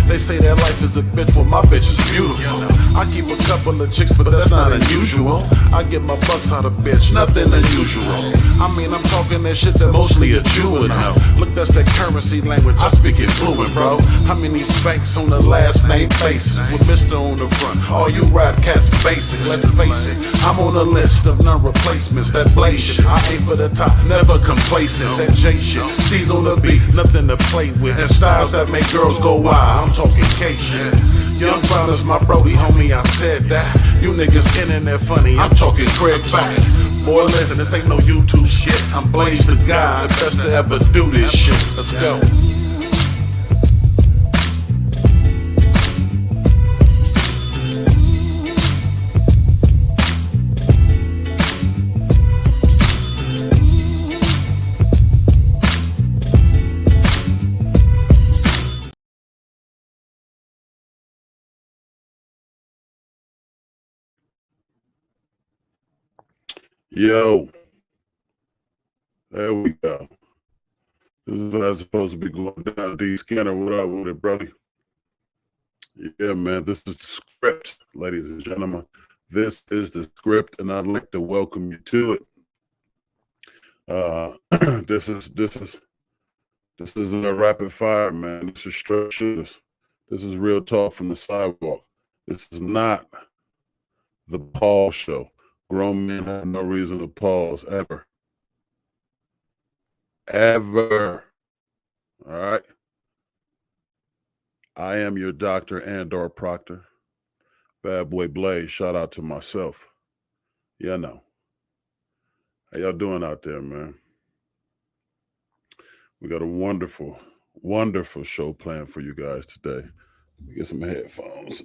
They say that life is a bitch, well my bitch is beautiful. I keep a couple of chicks, but that's not unusual. I get my bucks out of bitch, nothing unusual. I mean, I'm talking that shit that mostly a Jew would know. Look, that's that currency language, I speak it fluent, bro. How many spanks on the last name faces with Mr. on the front? All you rap cats basic, let's face it. I'm on a list of non-replacements that blaze shit. I aim for the top, never complacent. That J shit, C's on the beat, nothing to play with. And styles that make girls go wild, I'm talking K shit. Young Brown is my brody, homie, I said that. You niggas internet funny, I'm talking Craig facts. Boy, listen, this ain't no YouTube shit. I'm Blaze the guy, the best to ever do this shit. Let's go. Yo, there we go. This is how it's supposed to be going down. D Scanner, what up with it, brother? Yeah, man, this is the script, ladies and gentlemen. This is the script, and I'd like to welcome you to it. This is a rapid fire, man. This is straight shooters. This is real talk from the sidewalk. This is not the Paul show. Grown men have no reason to pause, ever. Ever. All right? I am your doctor and/or proctor. Bad boy Blaze, shout out to myself. Yeah, I know. How y'all doing out there, man? We got a wonderful, wonderful show planned for you guys today. Let me get some headphones.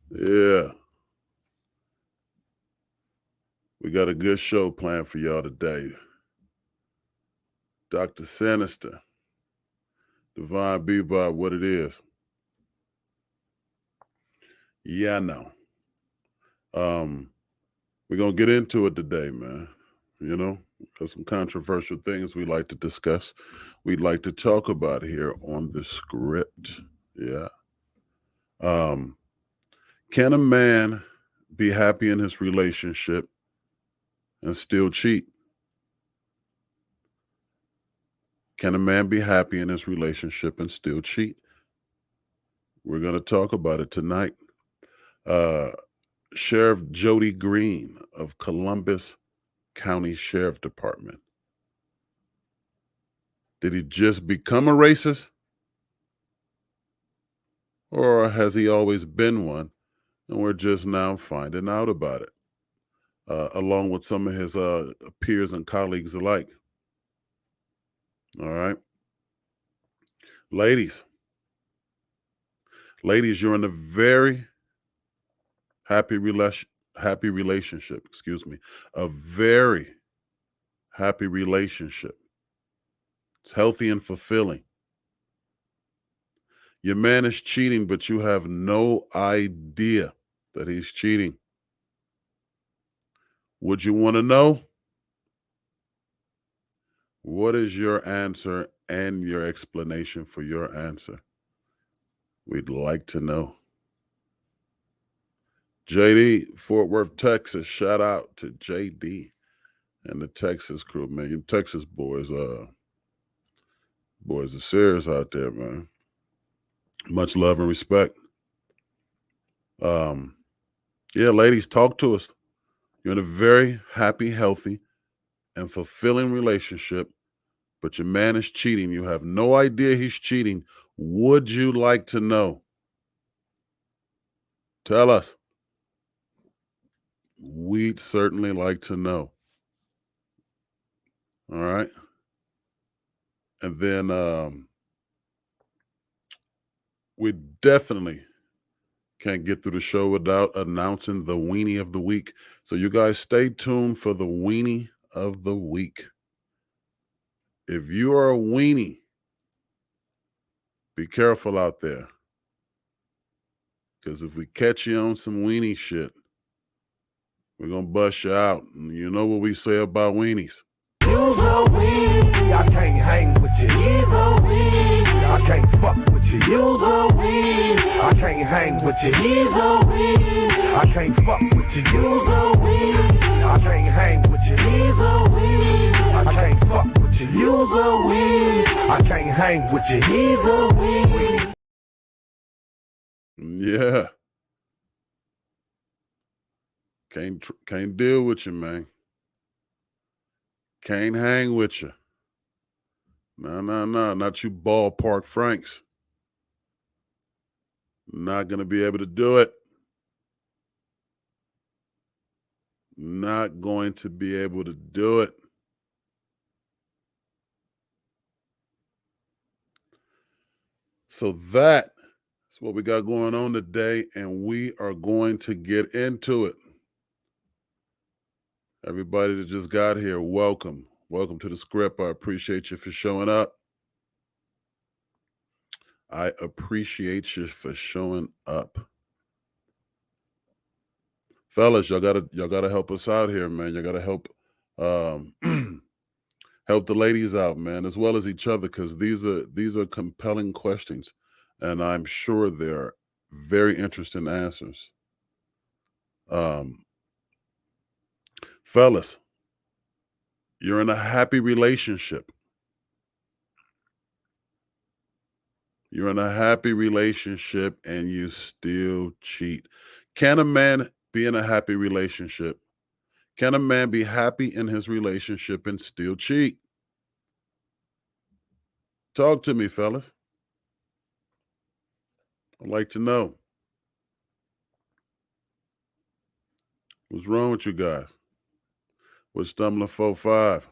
Yeah. We got a good show planned for y'all today. Dr. Sinister, Divine Bebop, what it is. Yeah, I know. We're going to get into it today, man. You know, there's some controversial things we like to discuss. We'd like to talk about here on the script. Yeah. Can a man be happy in his relationship and still cheat? Can a man be happy in his relationship and still cheat? We're going to talk about it tonight. Sheriff Jody Green of Columbus County Sheriff Department. Did he just become a racist? Or has he always been one and we're just now finding out about it? Along with some of his peers and colleagues alike. All right. Ladies, you're in a very happy relationship, excuse me. A very happy relationship. It's healthy and fulfilling. Your man is cheating, but you have no idea that he's cheating. Would you want to know? What is your answer and your explanation for your answer? We'd like to know. JD, Fort Worth, Texas. Shout out to JD and the Texas crew, man. You Texas boys are serious out there, man. Much love and respect. Yeah, ladies, talk to us. You're in a very happy, healthy, and fulfilling relationship, but your man is cheating. You have no idea he's cheating. Would you like to know? Tell us. We'd certainly like to know. All right. And then we definitely can't get through the show without announcing the weenie of the week. So you guys stay tuned for the weenie of the week. If you are a weenie, be careful out there. Because if we catch you on some weenie shit, we're going to bust you out. And you know what we say about weenies. You's a weenie, I can't hang with you. He's a weenie, I can't you's a weed. I can't hang with you, he's a weed. I can't fuck with you, you's a weed. I can't hang with you, he's a weed. I can't fuck with you, you's a weed. I can't hang with you, he's a weed. Yeah. Can't deal with you, man. Can't hang with you. No, not you ballpark Franks. Not gonna be able to do it. Not going to be able to do it. So that's what we got going on today, and we are going to get into it. Everybody that just got here, welcome. Welcome to the script. I appreciate you for showing up. I appreciate you for showing up. Fellas, y'all gotta help us out here, man. Y'all gotta help help the ladies out, man, as well as each other, because these are compelling questions, and I'm sure they're very interesting answers. Fellas, you're in a happy relationship. You're in a happy relationship and you still cheat. Can a man be in a happy relationship? Can a man be happy in his relationship and still cheat? Talk to me, fellas. I'd like to know. What's wrong with you guys? What's stumbling 4-5?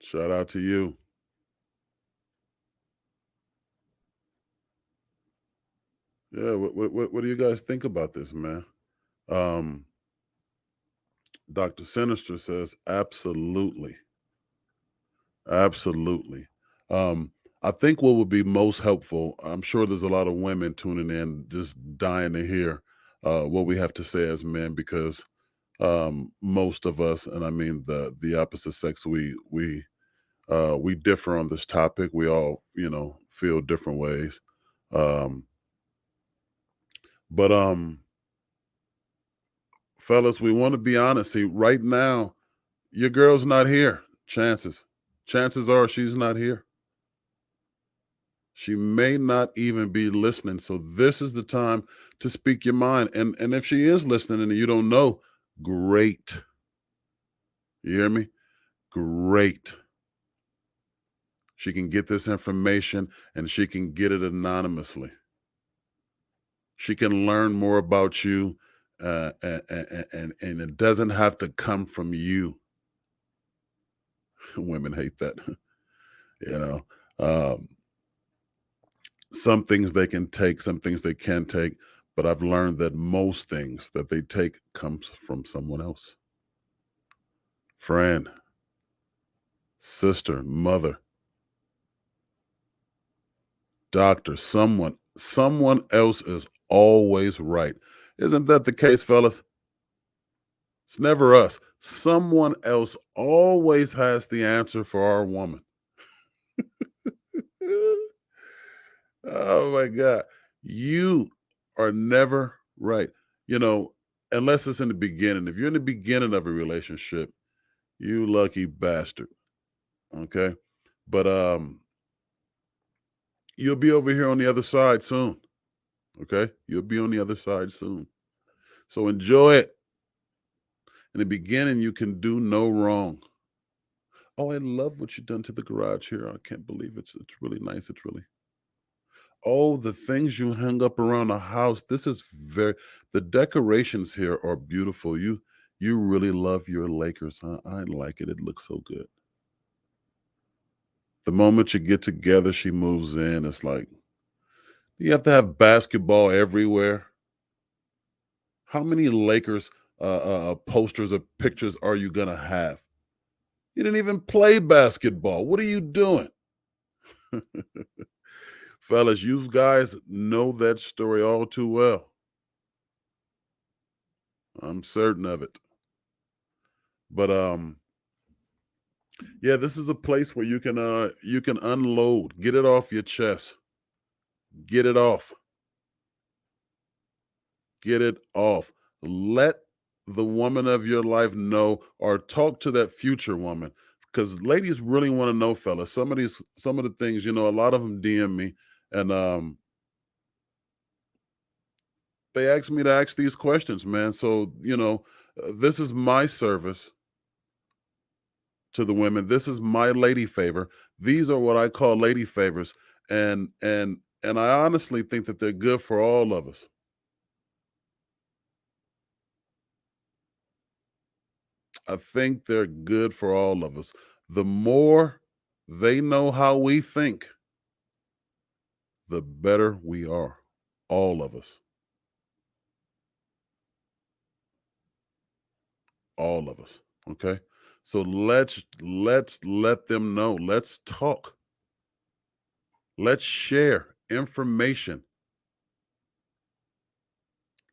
Shout out to you. Yeah, what do you guys think about this, man? Um, Dr. Sinister says absolutely. Absolutely. Um, I think what would be most helpful, I'm sure there's a lot of women tuning in, just dying to hear what we have to say as men, because most of us, and I mean the opposite sex, we differ on this topic. We all, feel different ways. Um, but fellas, we want to be honest. See, right now, your girl's not here. Chances are she's not here. She may not even be listening. So this is the time to speak your mind. And if she is listening and you don't know, great. You hear me? Great. She can get this information and she can get it anonymously. She can learn more about you, and it doesn't have to come from you. Women hate that. you know. Um, some things they can take, some things they can take, but I've learned that most things that they take comes from someone else. Friend, sister, mother, doctor, someone else is always right. Isn't that the case, fellas? It's never us. Someone else always has the answer for our woman. Oh my God. You are never right. You know, unless it's in the beginning. If you're in the beginning of a relationship, you lucky bastard. Okay. But you'll be over here on the other side soon. Okay. You'll be on the other side soon. So enjoy it. In the beginning, you can do no wrong. Oh, I love what you've done to the garage here. I can't believe it's really nice. It's really, oh, the things you hung up around the house. This is very, the decorations here are beautiful. You really love your Lakers, huh? I like it. It looks so good. The moment you get together, she moves in. It's like, you have to have basketball everywhere. How many Lakers posters or pictures are you gonna have? You didn't even play basketball. What are you doing? Fellas, you guys know that story all too well. I'm certain of it. But Yeah, this is a place where you can unload, get it off your chest, get it off, get it off. Let the woman of your life know, or talk to that future woman, because ladies really want to know, fellas. Some of the things, a lot of them DM me, and they ask me to ask these questions, man. So this is my service to the women. This is my lady favor. These are what I call lady favors, and I honestly think that they're good for all of us. I think they're good for all of us. The more they know how we think, the better we are. All of us. All of us. Okay? So let's let them know. Let's talk. Let's share information.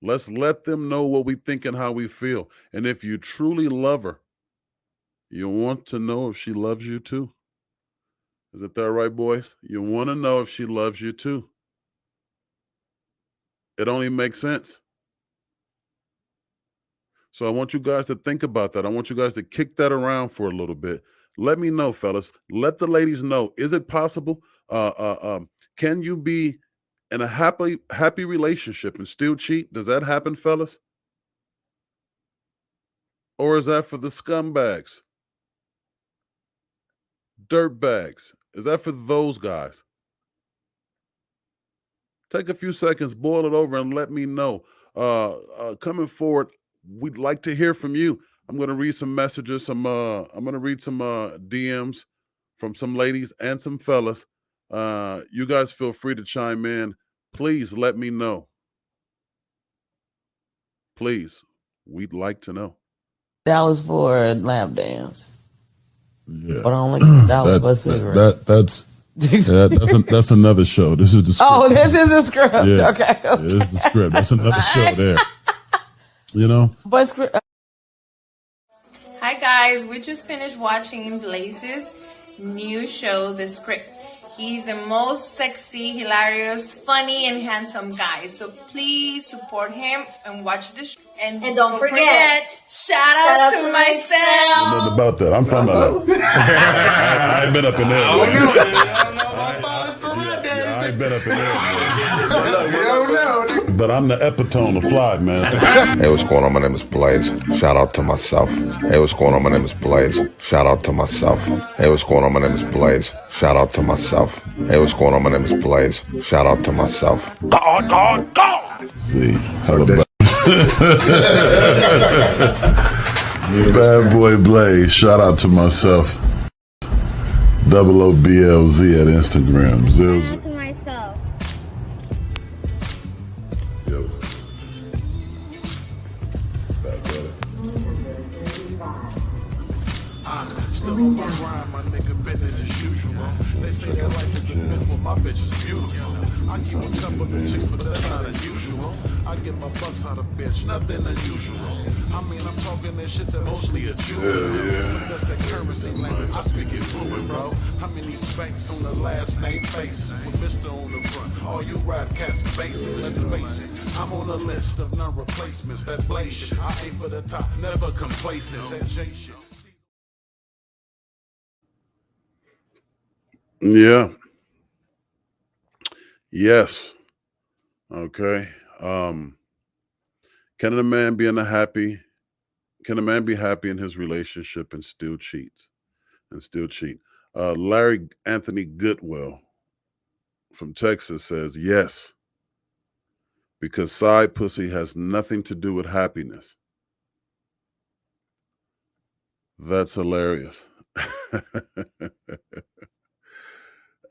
Let's let them know what we think and how we feel. And if you truly love her, you want to know if she loves you too. Is it that right, boys? You want to know if she loves you too. It only makes sense. So I want you guys to think about that. I want you guys to kick that around for a little bit. Let me know, fellas. Let the ladies know. Is it possible? Can you be in a happy relationship and still cheat? Does that happen, fellas? Or is that for the scumbags? Dirtbags? Is that for those guys? Take a few seconds, boil it over, and let me know. Coming forward, we'd like to hear from you. I'm going to read some messages. I'm going to read some DMs from some ladies and some fellas. You guys feel free to chime in. Please let me know. Please, we'd like to know. $1 for a lap dance. Yeah, but only $1 for a cigarette. That's another show. This is the script. Oh, this is the script. Yeah. Okay. Yeah, this is the script. That's another show there. But script. Hi guys, we just finished watching Blaze's new show, The Script. He's the most sexy, hilarious, funny, and handsome guy. So please support him and watch the show. And don't forget, shout out to myself. Nothing about that. I'm from LA. I ain't been up in there. I ain't been up in there. But I'm the epitome of fly, man. Hey, what's going on? My name is Blaze. Shout out to myself. Hey, what's going on? My name is Blaze. Shout out to myself. Hey, what's going on? My name is Blaze. Shout out to myself. Hey, what's going on? My name is Blaze. Shout out to myself. God. See, bad boy Blaze. Shout out to myself. OOBLZ at Instagram. Shout out to myself. Yo. Still on my grind, my nigga, business as usual. They say that life is a myth, well, my bitch is beautiful. I keep a couple of chicks, but that's not unusual. I get my bucks out of bitch, nothing unusual. I mean, I'm talking that shit that mostly a Jew. But that's that currency language, I speak it fluent, bro. How many spanks on the last name faces with Mr. on the front? All you rap cats basic, let's face it. I'm on a list of non-replacements, that blaze shit. I aim for the top, never complacent, that J shit. Yeah. Yes. Okay. Can a man be happy in his relationship and still cheat? Larry Anthony Goodwill from Texas says yes, because side pussy has nothing to do with happiness. That's hilarious.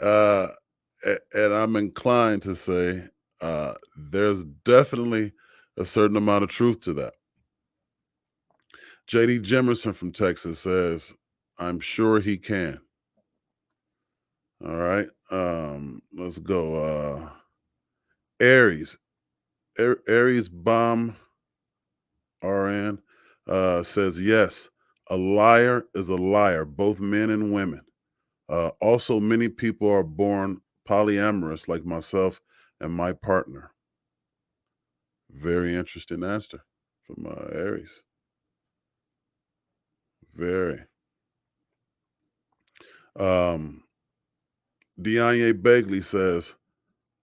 And I'm inclined to say there's definitely a certain amount of truth to that. JD Jimerson from Texas says, I'm sure he can. All right. Let's go. Aries Bomb RN says yes. A liar is a liar, both men and women. Also, many people are born polyamorous, like myself and my partner. Very interesting answer from Aries. Very. Deanye Begley says,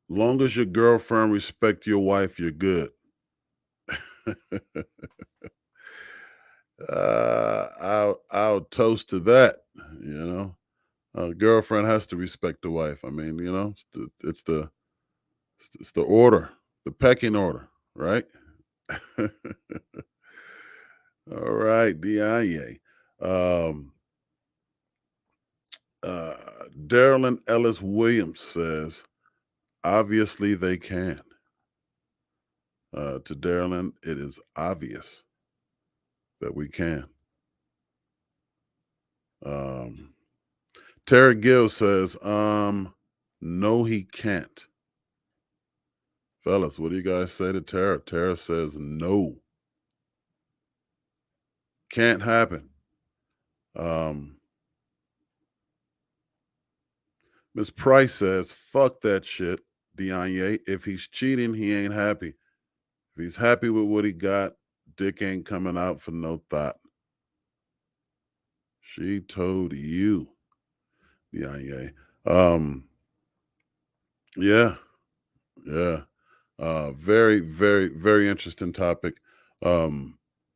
long as your girlfriend respect your wife, you're good. I'll toast to that. You know, a girlfriend has to respect the wife. I mean, you know, it's the order, the pecking order, right? All right, Deanye. Darylyn Ellis Williams says, obviously they can. To Darylyn, it is obvious that we can. Tara Gill says, no, he can't. Fellas, what do you guys say to Tara? Tara says, no. Can't happen. Miss Price says, fuck that shit, Deanye. If he's cheating, he ain't happy. If he's happy with what he got, dick ain't coming out for no thought. She told you, Deanye. Yeah. Very, very, very interesting topic.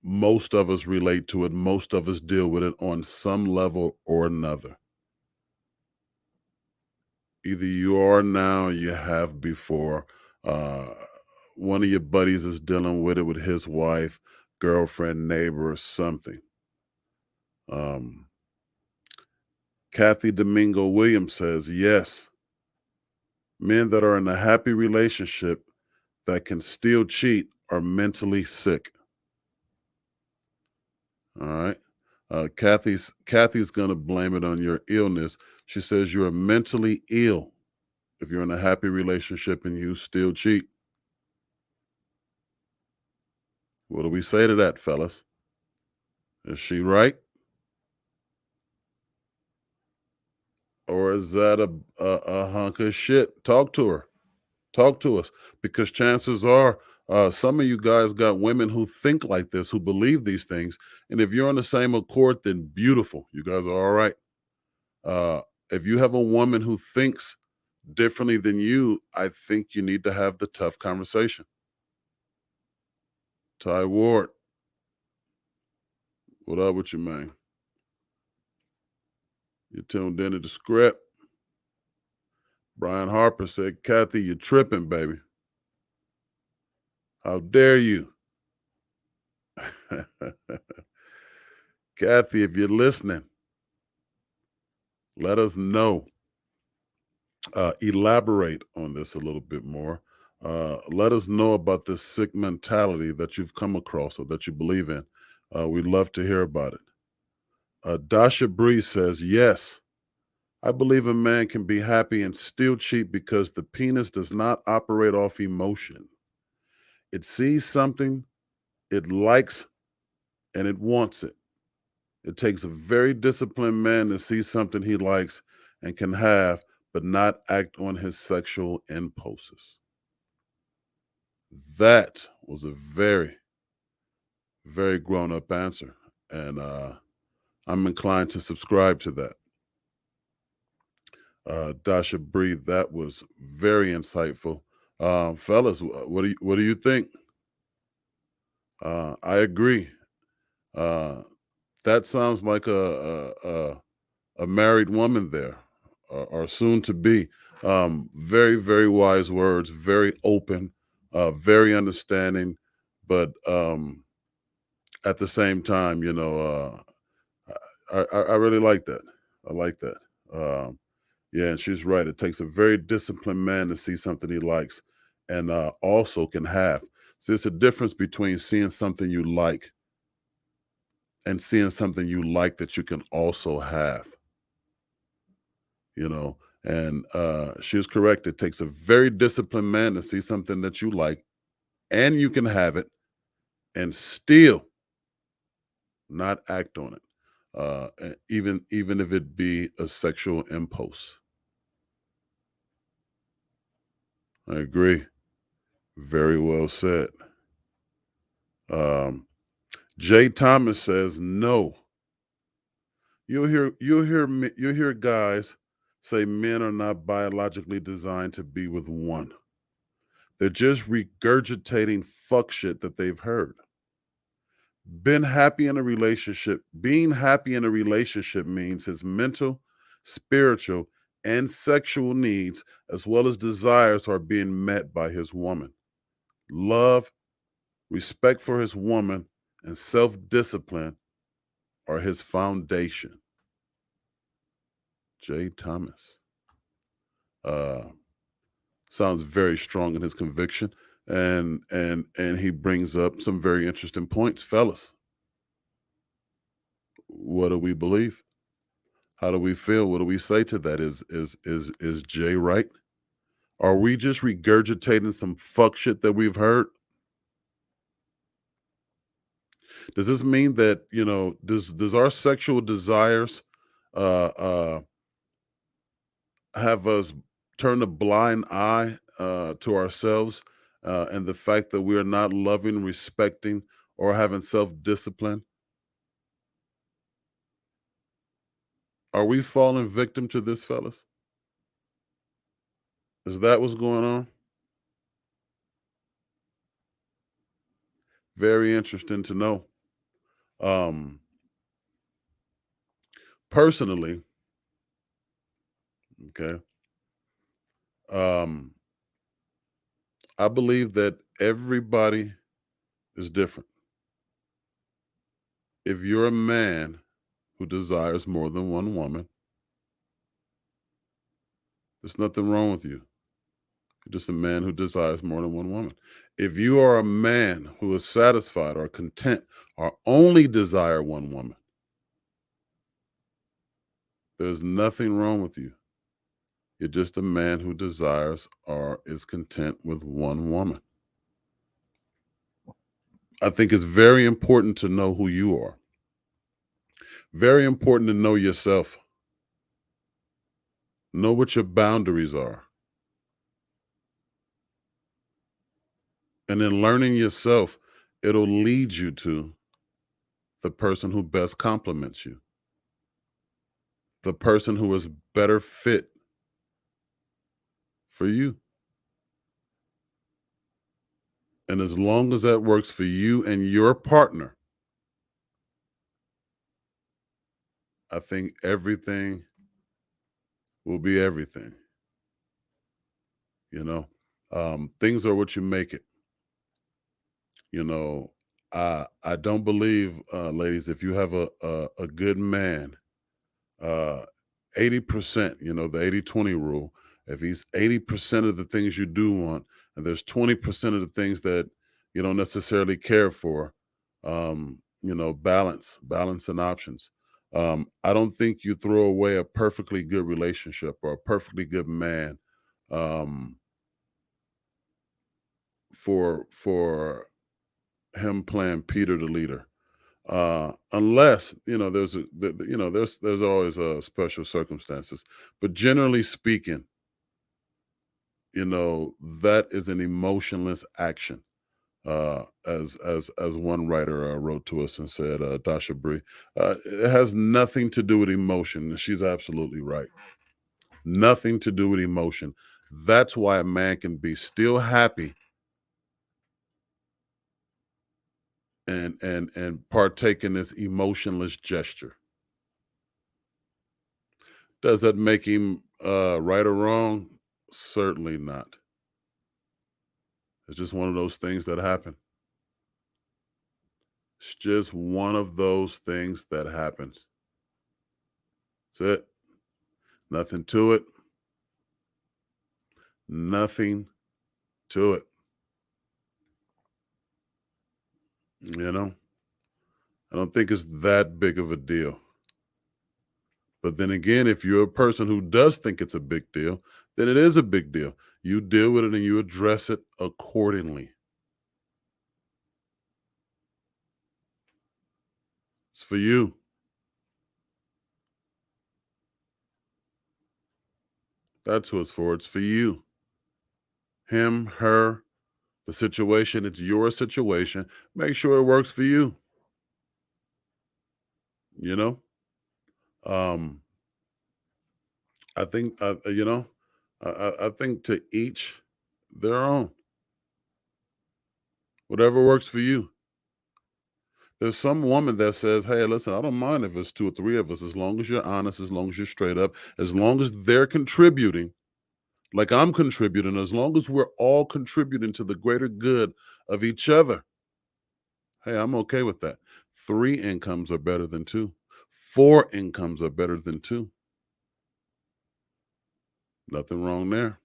Most of us relate to it. Most of us deal with it on some level or another. Either you are now or you have before. One of your buddies is dealing with it with his wife, girlfriend, neighbor, or something. Kathy Domingo Williams says, yes, men that are in a happy relationship that can still cheat are mentally sick. All right. Kathy's going to blame it on your illness. She says you're mentally ill if you're in a happy relationship and you still cheat. What do we say to that, fellas? Is she right? Or is that a hunk of shit? Talk to her. Talk to us. Because chances are some of you guys got women who think like this, who believe these things. And if you're on the same accord, then beautiful. You guys are all right. If you have a woman who thinks differently than you, I think you need to have the tough conversation. Ty Ward, what up with you, man? You tuned into the script. Brian Harper said, Kathy, you're tripping, baby. How dare you? Kathy, if you're listening, let us know. Elaborate on this a little bit more. Let us know about this sick mentality that you've come across or that you believe in. We'd love to hear about it. Dasha Bree says, yes, I believe a man can be happy and still cheat because the penis does not operate off emotion. It sees something, it likes, and it wants it. It takes a very disciplined man to see something he likes and can have, but not act on his sexual impulses. That was a very, very grown-up answer, and I'm inclined to subscribe to that. Dasha Bree, that was very insightful. Fellas, what do you think? I agree. That sounds like a married woman there, or soon to be. Very, very wise words, very open, very understanding, but at the same time, you know, I really like that. I like that. Yeah, and she's right. It takes a very disciplined man to see something he likes and also can have. So it's a difference between seeing something you like and seeing something you like that you can also have. You know, and she was correct. It takes a very disciplined man to see something that you like and you can have it and still not act on it. even if it be a sexual impulse. I agree. Very well said. Um, Jay Thomas says no. You'll hear guys say men are not biologically designed to be with one. They're just regurgitating fuck shit that they've heard. Being happy in a relationship means his mental, spiritual, and sexual needs, as well as desires, are being met by his woman. Love, respect for his woman, and self-discipline are his foundation. Jay Thomas. Sounds very strong in his conviction, and he brings up some very interesting points, fellas. What do we believe? How do we feel? What do we say to that? Is Jay right? Are we just regurgitating some fuck shit that we've heard? Does this mean that, does our sexual desires have us turn a blind eye to ourselves and the fact that we are not loving, respecting, or having self-discipline? Are we falling victim to this, fellas? Is that what's going on? Very interesting to know. Personally, okay, I believe that everybody is different. If you're a man who desires more than one woman, there's nothing wrong with you. You're just a man who desires more than one woman. If you are a man who is satisfied or content or only desire one woman, there's nothing wrong with you. You're just a man who desires or is content with one woman. I think it's very important to know who you are. Very important to know yourself. Know what your boundaries are. And in learning yourself, it'll lead you to the person who best complements you, the person who is better fit for you. And as long as that works for you and your partner, I think everything will be everything. Things are what you make it. I don't believe, ladies, if you have a good man, 80%, the 80-20 rule, if he's 80% of the things you do want, and there's 20% of the things that you don't necessarily care for, balance and options. I don't think you throw away a perfectly good relationship or a perfectly good man for him playing Peter the leader. Unless there's always special circumstances, but generally speaking, that is an emotionless action. As one writer wrote to us and said, Dasha Bree, it has nothing to do with emotion. And she's absolutely right. Nothing to do with emotion. That's why a man can be still happy and partake in this emotionless gesture. Does that make him right or wrong? Certainly not. It's just one of those things that happen. It's just one of those things that happens. That's it. Nothing to it. Nothing to it. I don't think it's that big of a deal. But then again, if you're a person who does think it's a big deal, then it is a big deal. You deal with it and you address it accordingly. It's for you. That's who it's for. It's for you. Him, her, the situation. It's your situation. Make sure it works for you. You know? Um, I think I think to each their own. Whatever works for you. There's some woman that says, "Hey, listen, I don't mind if it's two or three of us, as long as you're honest, as long as you're straight up, as long as they're contributing, like I'm contributing, as long as we're all contributing to the greater good of each other. Hey, I'm okay with that. 3 incomes are better than 2. 4 incomes are better than 2. Nothing wrong there.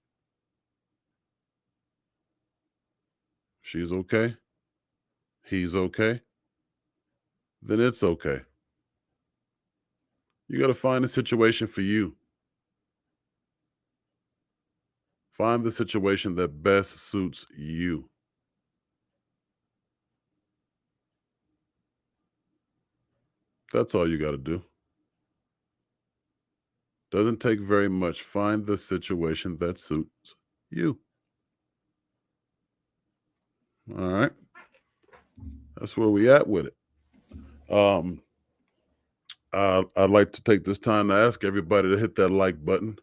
She's okay. He's okay. Then it's okay. You got to find a situation for you. Find the situation that best suits you. That's all you got to do. Doesn't take very much. Find the situation that suits you. All right. That's where we at with it. Um, I'd like to take this time to ask everybody to hit that like button.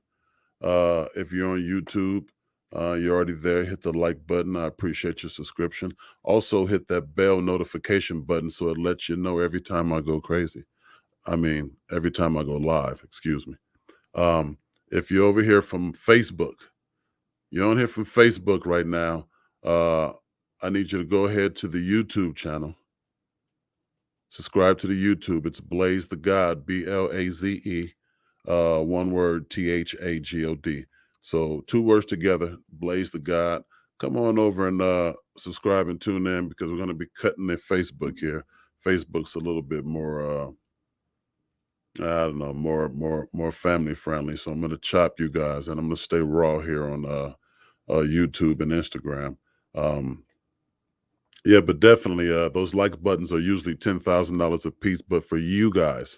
If you're on YouTube, you're already there. Hit the like button. I appreciate your subscription. Also, hit that bell notification button so it lets you know every time I go crazy. I mean, every time I go live. Excuse me. If you're over here from Facebook, you're on here from Facebook right now. I need you to go ahead to the YouTube channel. Subscribe to the YouTube. It's Blaze the God, BLAZE, one word, THAGOD. So 2 words together, Blaze the God. Come on over and subscribe and tune in because we're going to be cutting the Facebook here. Facebook's a little bit more, I don't know, more family friendly. So I'm going to chop you guys, and I'm going to stay raw here on YouTube and Instagram. Yeah, but definitely, those like buttons are usually $10,000 a piece. But for you guys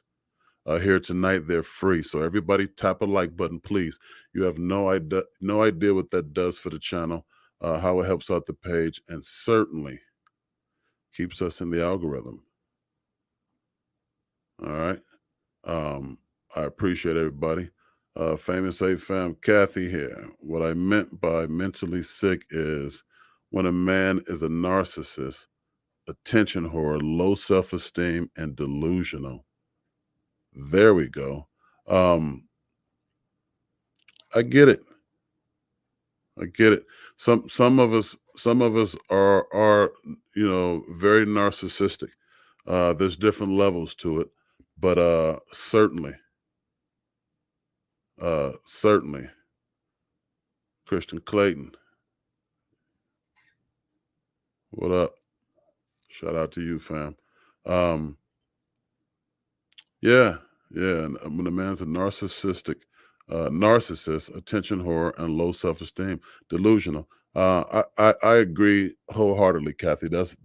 here tonight, they're free. So everybody, tap a like button, please. You have no idea what that does for the channel, how it helps out the page, and certainly keeps us in the algorithm. All right. I appreciate everybody. Famous A Fam, Kathy here. What I meant by mentally sick is when a man is a narcissist, attention whore, low self-esteem, and delusional. There we go. I get it. I get it. Some of us are very narcissistic. There's different levels to it, but certainly, Christian Clayton, what up? Shout out to you, fam. Um, Yeah, yeah. And when a man's a narcissist, attention whore, and low self-esteem, delusional. I agree wholeheartedly, Kathy. That's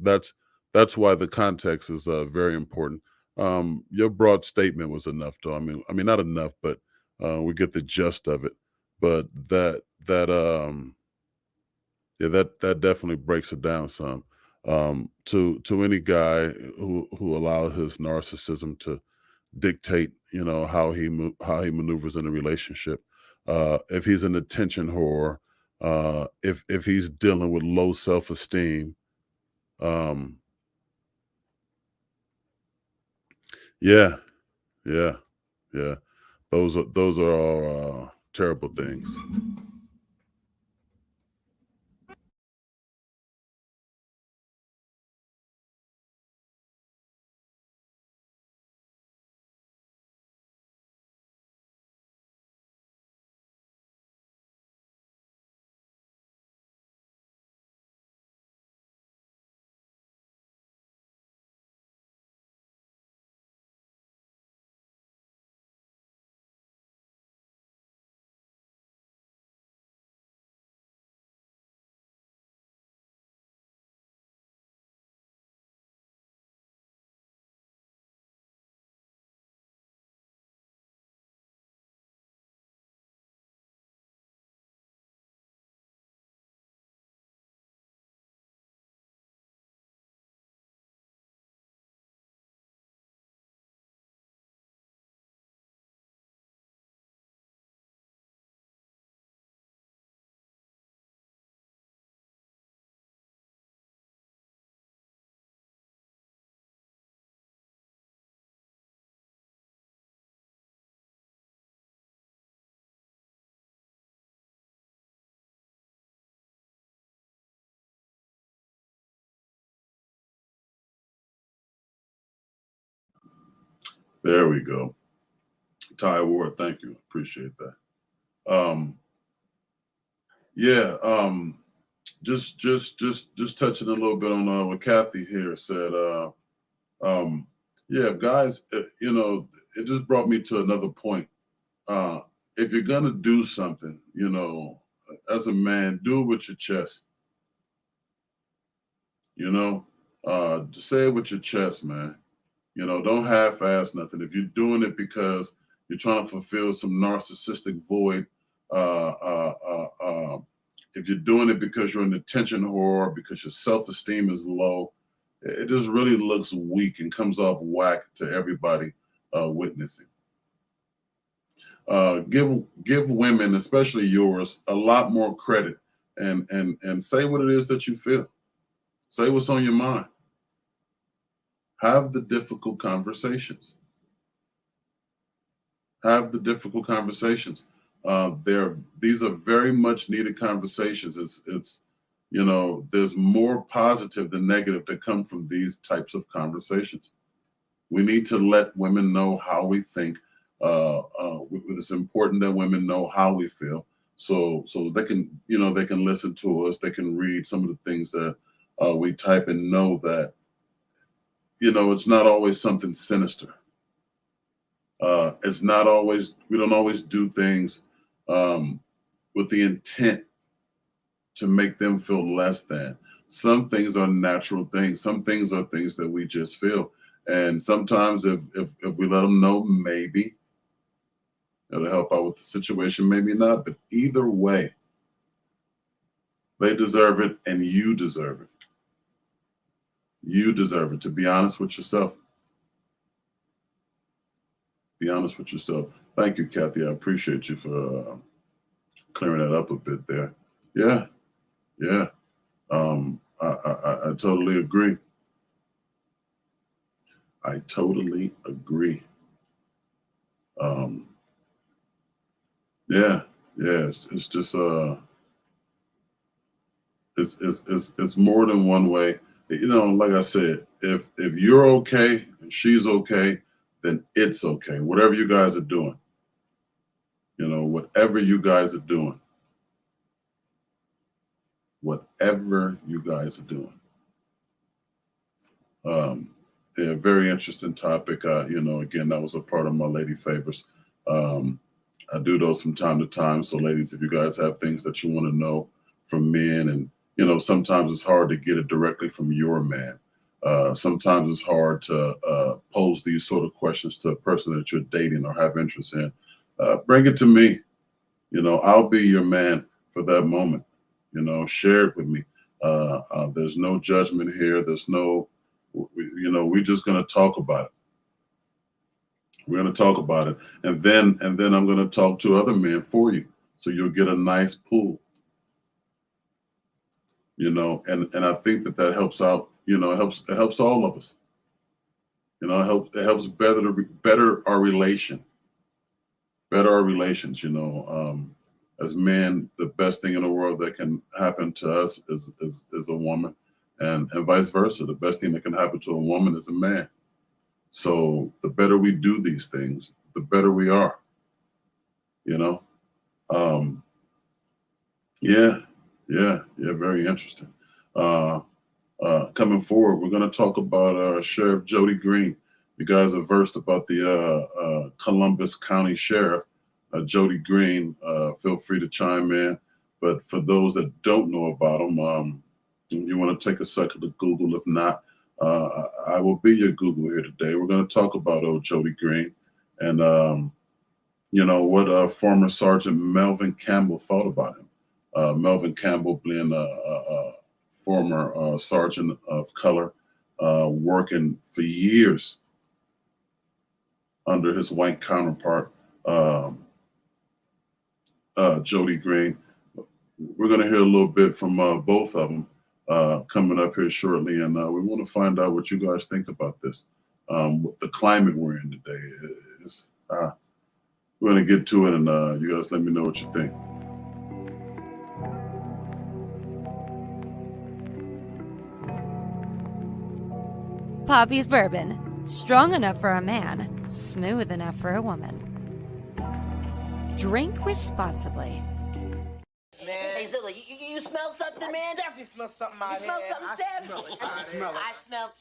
why the context is very important. Your broad statement was enough, though. I mean, not enough, but we get the gist of it. But yeah, that definitely breaks it down some. To any guy who allowed his narcissism to dictate, how how he maneuvers in a relationship. If he's an attention whore, if he's dealing with low self esteem, um, yeah, yeah, yeah. Those are all terrible things. There we go. Ty Ward, thank you. Appreciate that. Just touching a little bit on what Kathy here said. Guys, it just brought me to another point. If you're gonna do something, as a man, do it with your chest. Just say it with your chest, man. Don't half-ass nothing. If you're doing it because you're trying to fulfill some narcissistic void, if you're doing it because you're an attention whore, because your self-esteem is low, it just really looks weak and comes off whack to everybody witnessing. Give women, especially yours, a lot more credit and say what it is that you feel. Say what's on your mind. Have the difficult conversations. Have the difficult conversations. These are very much needed conversations. It's there's more positive than negative that come from these types of conversations. We need to let women know how we think. It's important that women know how we feel, so they can they can listen to us. They can read some of the things that we type and know that it's not always something sinister. It's not always, we don't always do things with the intent to make them feel less than. Some things are natural things. Some things are things that we just feel. And sometimes if we let them know, maybe it'll help out with the situation, maybe not. But either way, they deserve it and you deserve it. You deserve it, to be honest with yourself. Be honest with yourself. Thank you, Kathy. I appreciate you for clearing that up a bit there. Yeah. I totally agree. I totally agree. It's just it's more than one way. Like I said, if you're okay and she's okay, then it's okay. Whatever you guys are doing, whatever you guys are doing, very interesting topic. Again, that was a part of my lady favors. I do those from time to time. So ladies, if you guys have things that you want to know from men, and sometimes it's hard to get it directly from your man. Sometimes it's hard to pose these sort of questions to a person that you're dating or have interest in. Bring it to me. I'll be your man for that moment. Share it with me. There's no judgment here. There's no, we're just going to talk about it. We're going to talk about it. And then I'm going to talk to other men for you. So you'll get a nice pool. And I think that helps out. It helps all of us. It helps better our relation. Better our relations. As men, the best thing in the world that can happen to us is a woman, and vice versa. The best thing that can happen to a woman is a man. So the better we do these things, the better we are. Very interesting. Coming forward, we're going to talk about Sheriff Jody Green. You guys are versed about the Columbus County Sheriff, Jody Green. Feel free to chime in. But for those that don't know about him, you want to take a second to Google. If not, I will be your Google here today. We're going to talk about old Jody Green and, what former Sergeant Melvin Campbell thought about him. Melvin Campbell being a former sergeant of color, working for years under his white counterpart, Jody Green. We're going to hear a little bit from both of them coming up here shortly, and we want to find out what you guys think about this. The climate we're in today is. We're going to get to it, and you guys let me know what you think. Poppy's Bourbon. Strong enough for a man, Smooth enough for a woman. Drink responsibly. Hey Zilla, you smell something, man? Definitely smell something out here. You smell something, Steph? I smell it. I smell.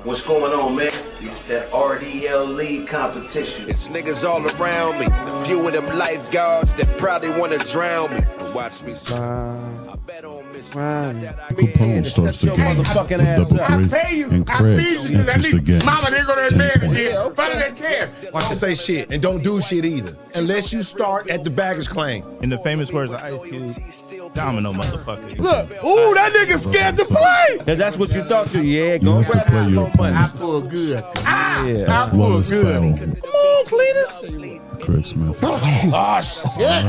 What's going on, man? It's that RDL league competition. It's niggas all around me. A few of them lifeguards that probably wanna drown me. Watch me. I bet on Miss. Capone starts the game with double great and Craig enters the game. Mama, they go to bed again. Better than care. Watch to say shit and don't do shit either, unless you start at the baggage claim. In the famous words of Ice Cube, domino motherfucker. Look, ooh, that nigga scared to play. Cause that's what you thought to. Yeah, go You have to play your I opponents pull good. Yeah. I pull Wallace good. Battle. Come on, Cletus. Craig Smith. Oh, shit.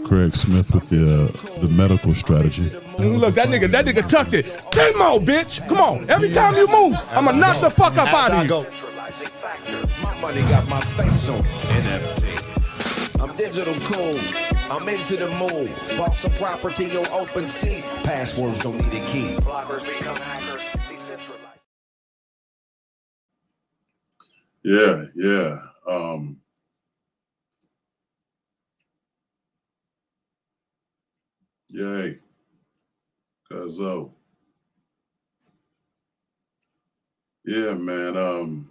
Craig Smith with the medical strategy. Look, that nigga tucked it. 10 more, bitch. Come on. Every time you move, I'ma knock the fuck up out of you. My money got my face on NFT. I'm digital cool. I'm into the moon. Bought some property on open sea. Passwords don't need a key. Bloggers become hackers. Yeah. Yay. Cuzzo. Yeah, man.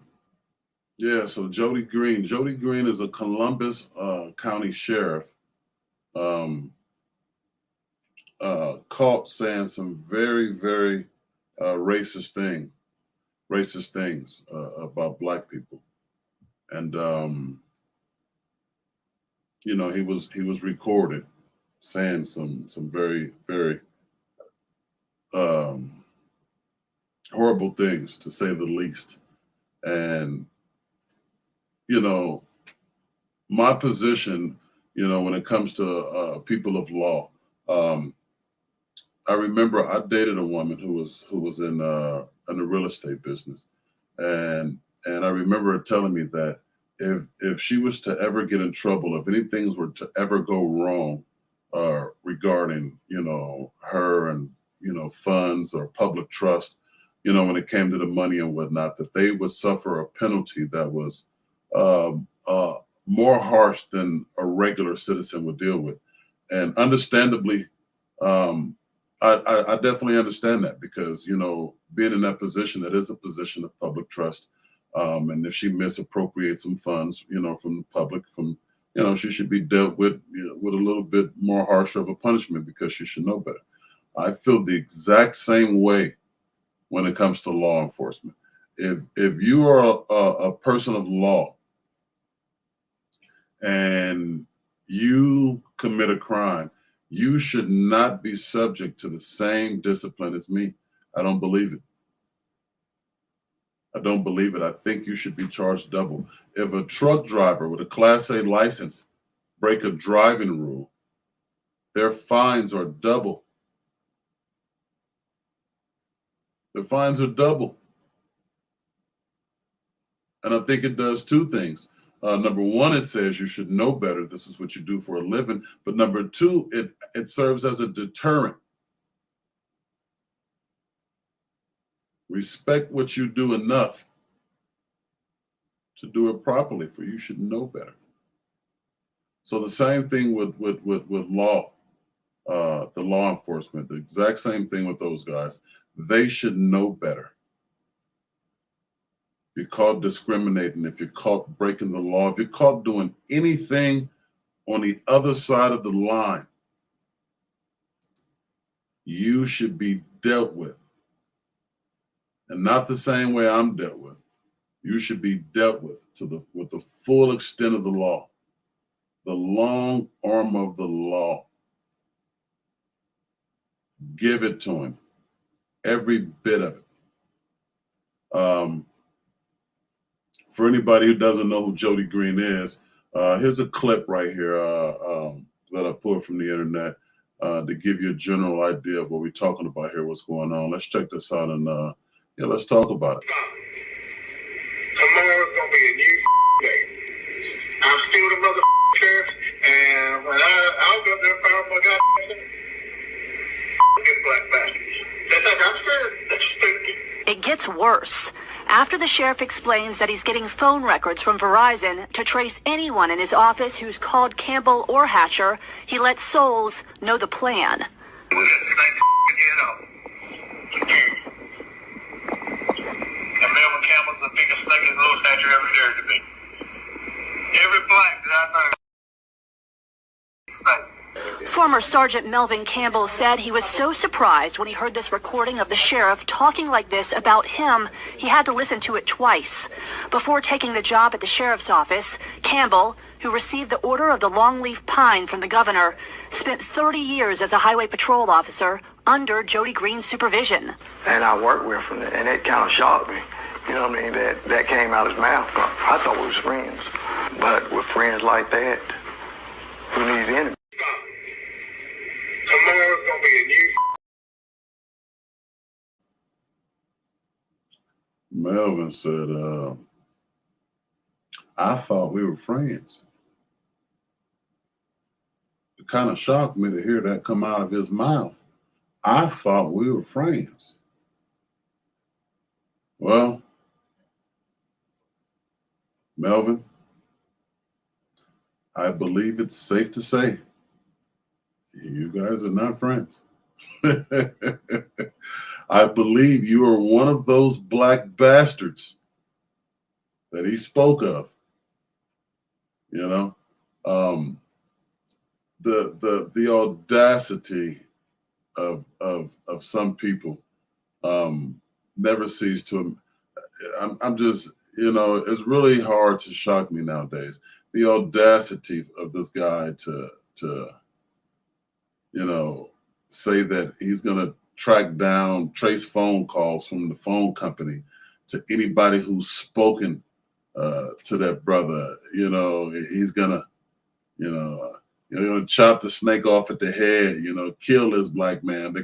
Yeah, so Jody Green. Jody Green is a Columbus County sheriff. Caught saying some very, very racist things about black people. And you know, he was recorded saying some very, very horrible things, to say the least. And you know, my position, you know, when it comes to people of law, I remember I dated a woman who was in the real estate business, and I remember her telling me that if she was to ever get in trouble, if anything were to ever go wrong regarding, you know, her and, you know, funds or public trust, you know, when it came to the money and whatnot, that they would suffer a penalty that was more harsh than a regular citizen would deal with. And understandably, I definitely understand that, because, you know, being in that position, that is a position of public trust. And if she misappropriates some funds, you know, from the public, you know, she should be dealt with, you know, with a little bit more harsher of a punishment, because she should know better. I feel the exact same way when it comes to law enforcement. If you are a person of law and you commit a crime, you should not be subject to the same discipline as me. I don't believe it. I don't believe it. I think you should be charged double. If a truck driver with a Class A license break a driving rule, their fines are double. Their fines are double. And I think it does two things. Number one, it says you should know better. This is what you do for a living. But number two, it serves as a deterrent. Respect what you do enough to do it properly, for you should know better. So the same thing with law, the law enforcement, the exact same thing with those guys. They should know better. If you're caught discriminating, if you're caught breaking the law, if you're caught doing anything on the other side of the line, you should be dealt with. And not the same way I'm dealt with. You should be dealt with with the full extent of the law, the long arm of the law. Give it to him, every bit of it. For anybody who doesn't know who Jody Green is, here's a clip right here that I pulled from the internet to give you a general idea of what we're talking about here, what's going on. Let's check this out, and yeah, let's talk about it. Tomorrow's gonna be a new day. I'm still the mother sheriff, and when I'll go there and found my goddamn get black bastards. I'm scared. That's stupid. It gets worse. After the sheriff explains that he's getting phone records from Verizon to trace anyone in his office who's called Campbell or Hatcher, he lets Souls know the plan. We'll get the snake's head off. And Melvin Campbell's the biggest snake his little Hatcher ever dared to be. Every black that I know snake. Former Sergeant Melvin Campbell said he was so surprised when he heard this recording of the sheriff talking like this about him, he had to listen to it twice. Before taking the job at the sheriff's office, Campbell, who received the Order of the Longleaf Pine from the governor, spent 30 years as a highway patrol officer under Jody Green's supervision. And I worked with him, and it kind of shocked me. You know what I mean? That came out of his mouth. I thought we was friends. But with friends like that, who needs enemies? Tomorrow's gonna be a new. Melvin said, I thought we were friends. It kind of shocked me to hear that come out of his mouth. I thought we were friends. Well, Melvin, I believe it's safe to say you guys are not friends. I believe you are one of those black bastards that he spoke of. You know, the audacity of some people never cease to. I'm just, you know, it's really hard to shock me nowadays. The audacity of this guy to you know, say that he's going to trace phone calls from the phone company to anybody who's spoken to that brother. You know, he's going to, you know, chop the snake off at the head, you know, kill this black man.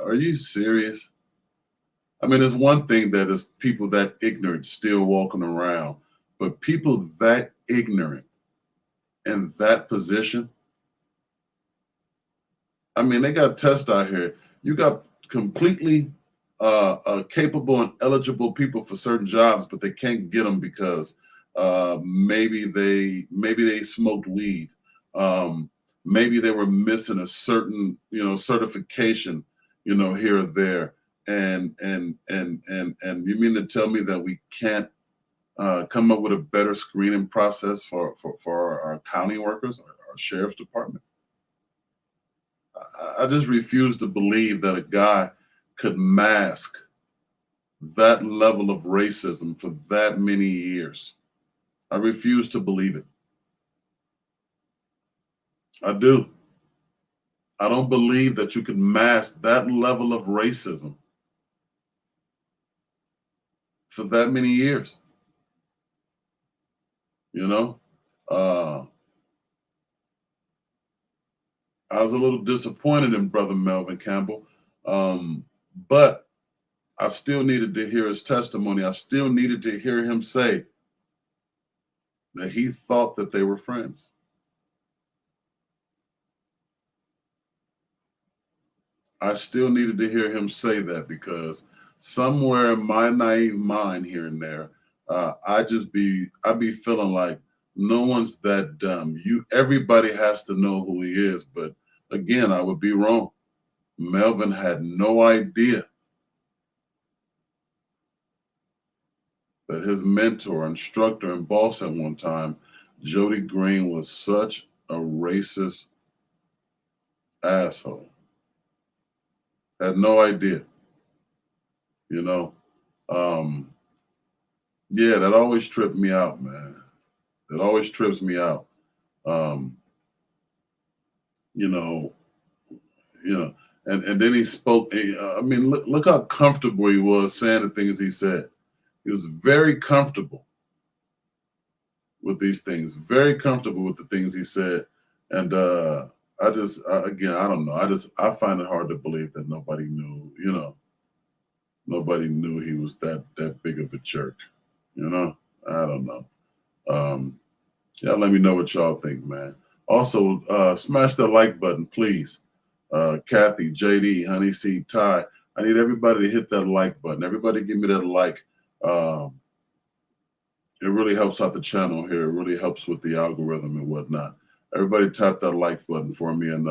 Are you serious? I mean, it's one thing that is people that ignorant still walking around, but people that ignorant in that position, I mean, they got tests out here. You got completely capable and eligible people for certain jobs, but they can't get them because maybe they smoked weed. Maybe they were missing a certain, you know, certification, you know, here or there. And you mean to tell me that we can't come up with a better screening process for our county workers, our sheriff's department? I just refuse to believe that a guy could mask that level of racism for that many years. I refuse to believe it. I do. I don't believe that you could mask that level of racism for that many years. You know? I was a little disappointed in Brother Melvin Campbell, but I still needed to hear his testimony. I still needed to hear him say that he thought that they were friends. I still needed to hear him say that because somewhere in my naive mind here and there, I'd be feeling like no one's that dumb. Everybody has to know who he is, but again, I would be wrong. Melvin had no idea that his mentor, instructor, and boss at one time, Jody Green, was such a racist asshole. Had no idea. You know, yeah, that always tripped me out, man. It always trips me out. You know, and then he spoke. I mean, look how comfortable he was saying the things he said. He was very comfortable with these things, very comfortable with the things he said. And again, I don't know. I find it hard to believe that nobody knew, you know, nobody knew he was that big of a jerk. You know, I don't know. Yeah, let me know what y'all think, man. Also, smash that like button, please. Kathy, JD, Honey C, Ty, I need everybody to hit that like button. Everybody give me that like. It really helps out the channel here. It really helps with the algorithm and whatnot. Everybody tap that like button for me, and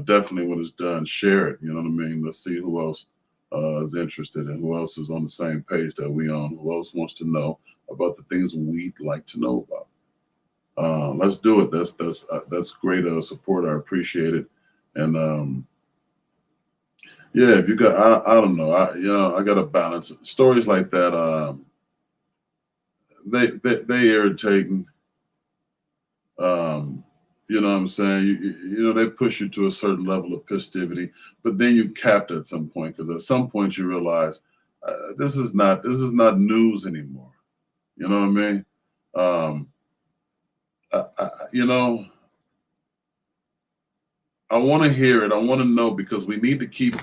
definitely when it's done, share it. You know what I mean? Let's see who else is interested and who else is on the same page that we on, who else wants to know about the things we'd like to know about. Let's do it. That's great support. I appreciate it. And yeah, if you got, I don't know, I got to balance it. Stories like that. They irritating. You know what I'm saying? You know, they push you to a certain level of festivity, but then you capped at some point, because at some point you realize this is not news anymore. You know what I mean? You know, I want to hear it. I want to know, because we need to keep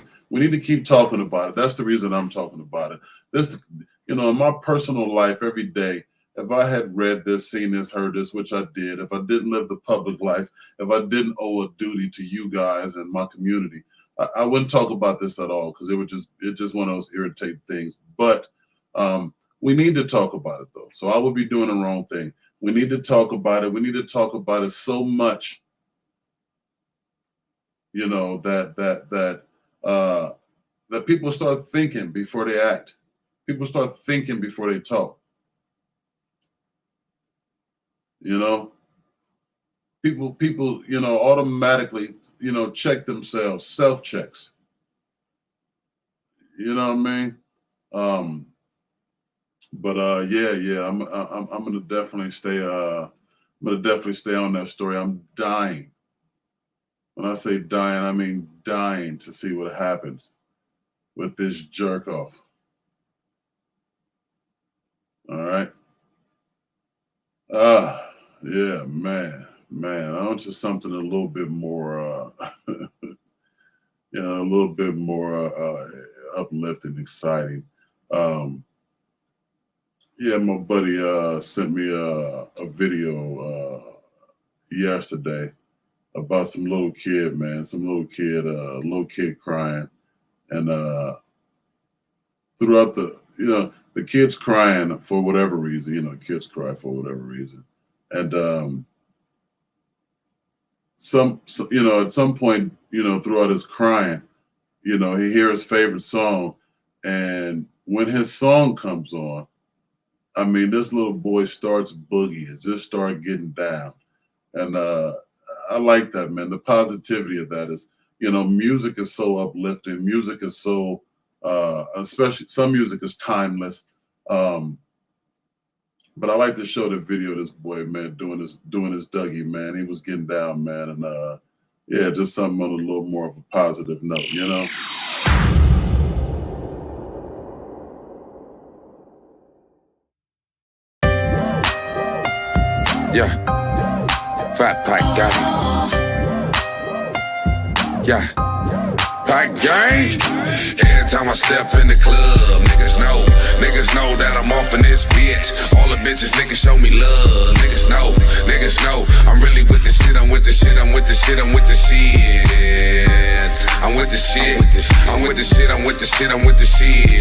talking about it. That's the reason I'm talking about it. This, you know, in my personal life every day, if I had read this, seen this, heard this, which I did, if I didn't live the public life, if I didn't owe a duty to you guys and my community, I wouldn't talk about this at all, because it's just one of those irritating things. But we need to talk about it, though. So I would be doing the wrong thing. We need to talk about it. We need to talk about it so much, you know, that people start thinking before they act. People start thinking before they talk. You know, people, you know, automatically, you know, check themselves, self-checks. You know what I mean? But yeah, I'm gonna definitely stay. I'm gonna definitely stay on that story. I'm dying. When I say dying, I mean dying to see what happens with this jerk off. All right. Yeah, man, on to something a little bit more, you know, a little bit more uplifting, exciting. Yeah, my buddy sent me a video yesterday about some little kid, man, little kid crying, and throughout the, you know, the kid's crying for whatever reason, you know, kids cry for whatever reason. And you know, at some point, you know, throughout his crying, you know, he hears his favorite song, and when his song comes on, I mean, this little boy starts boogieing, just start getting down. And I like that, man. The positivity of that is, you know, music is so uplifting. Music is so, especially some music is timeless. But I like to show the video of this boy, man, doing his Dougie, man. He was getting down, man. And yeah, just something on a little more of a positive note, you know? Yeah, Fat Pack got it. Yeah, Pack gang. Every time I step in the club, niggas know that I'm off in this bitch. All the bitches, niggas show me love. Niggas know, I'm really with the shit. I'm with the shit. I'm with the shit. I'm with the shit. I'm with the shit. I'm with the shit. I'm with the shit. I'm with the shit.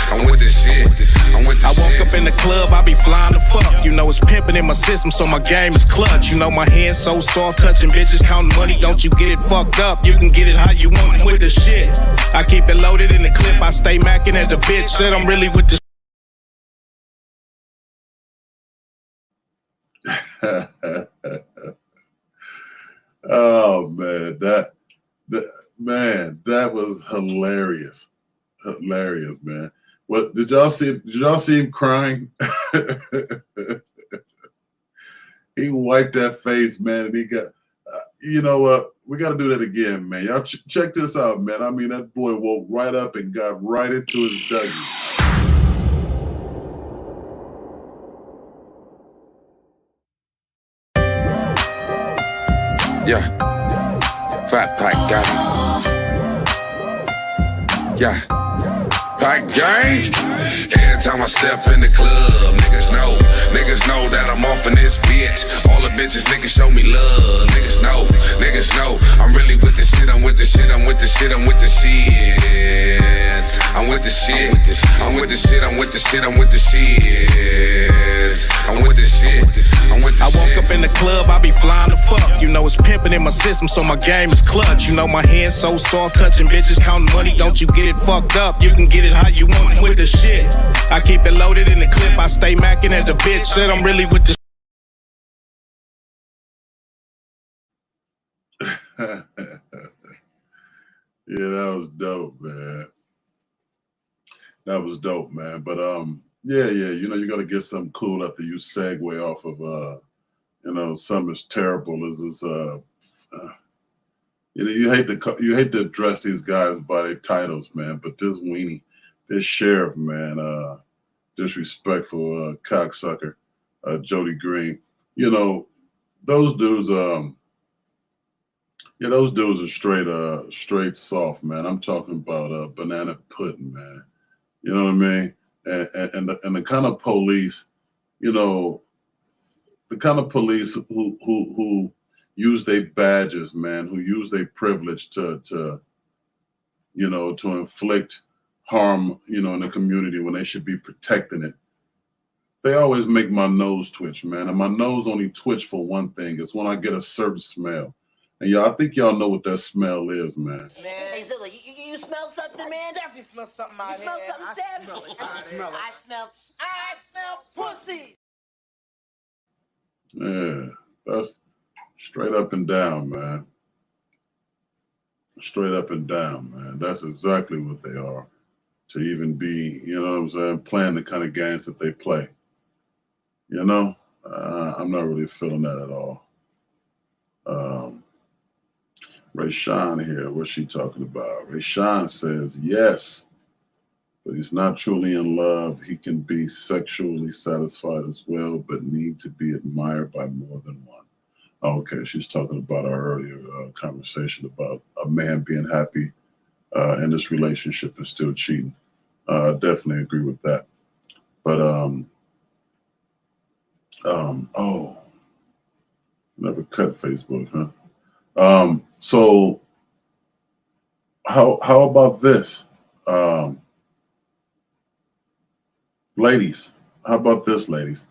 I'm with the shit. I'm with the shit. I woke up in the club, I be flying the fuck. You know it's pimping in my system, so my game is clutch. You know my hands so soft, touching bitches, counting money. Don't you get it fucked up? You can get it how you want with the shit. I keep it loaded in the clip. I stay macking at the bitch. Said I'm really with the. Oh man, that was hilarious. Hilarious, man. What did y'all see? Did y'all see him crying? He wiped that face, man, and he got. You know what? We got to do that again, man. Y'all check this out, man. I mean, that boy woke right up and got right into his Dougie. Yeah, Fat Pack got it. Yeah, Pack gang. Every time I step in the club. Niggas know that I'm off in this bitch. All the bitches, niggas show me love. Niggas know, I'm really with the shit, I'm with the shit, I'm with the shit, I'm with the shit. I'm with the shit, I'm with the shit, I'm with the shit, I'm with the shit. I'm with the shit, I'm with the shit. I walk up in the club, I be flying the fuck. You know it's pimping in my system, so my game is clutch. You know my hands so soft, touching bitches, counting money. Don't you get it fucked up, you can get it how you want with the shit. I keep it loaded in the clip, I stay macking at the bitch. Said I'm really with the Yeah, that was dope, man. That was dope, man. But yeah, you know, you gotta get something cool after you segue off of you know, something as terrible as this you know, you hate to address these guys by their titles, man, but this weenie, this sheriff, man, disrespectful cocksucker, Jody Green, you know, those dudes yeah, those dudes are straight soft, man. I'm talking about banana pudding, man. You know what I mean? And the kind of police, you know, the kind of police who use their badges, man, who use their privilege to you know, to inflict harm, you know, in the community when they should be protecting it. They always make my nose twitch, man. And my nose only twitch for one thing. It's when I get a certain smell. And y'all, I think y'all know what that smell is, man. Hey, Zilla, you smell something, man? Definitely smell something out You smell here. something, Stab? I smell pussy. Yeah, that's straight up and down, man. Straight up and down, man. That's exactly what they are. To even be, you know what I'm saying, playing the kind of games that they play. You know, I'm not really feeling that at all. Ray Sean here, what's she talking about? Ray Sean says, yes, but he's not truly in love. He can be sexually satisfied as well, but need to be admired by more than one. Okay, she's talking about our earlier conversation about a man being happy in this relationship and still cheating. I definitely agree with that. But, oh, never cut Facebook, huh? So how about this? Ladies, how about this, ladies?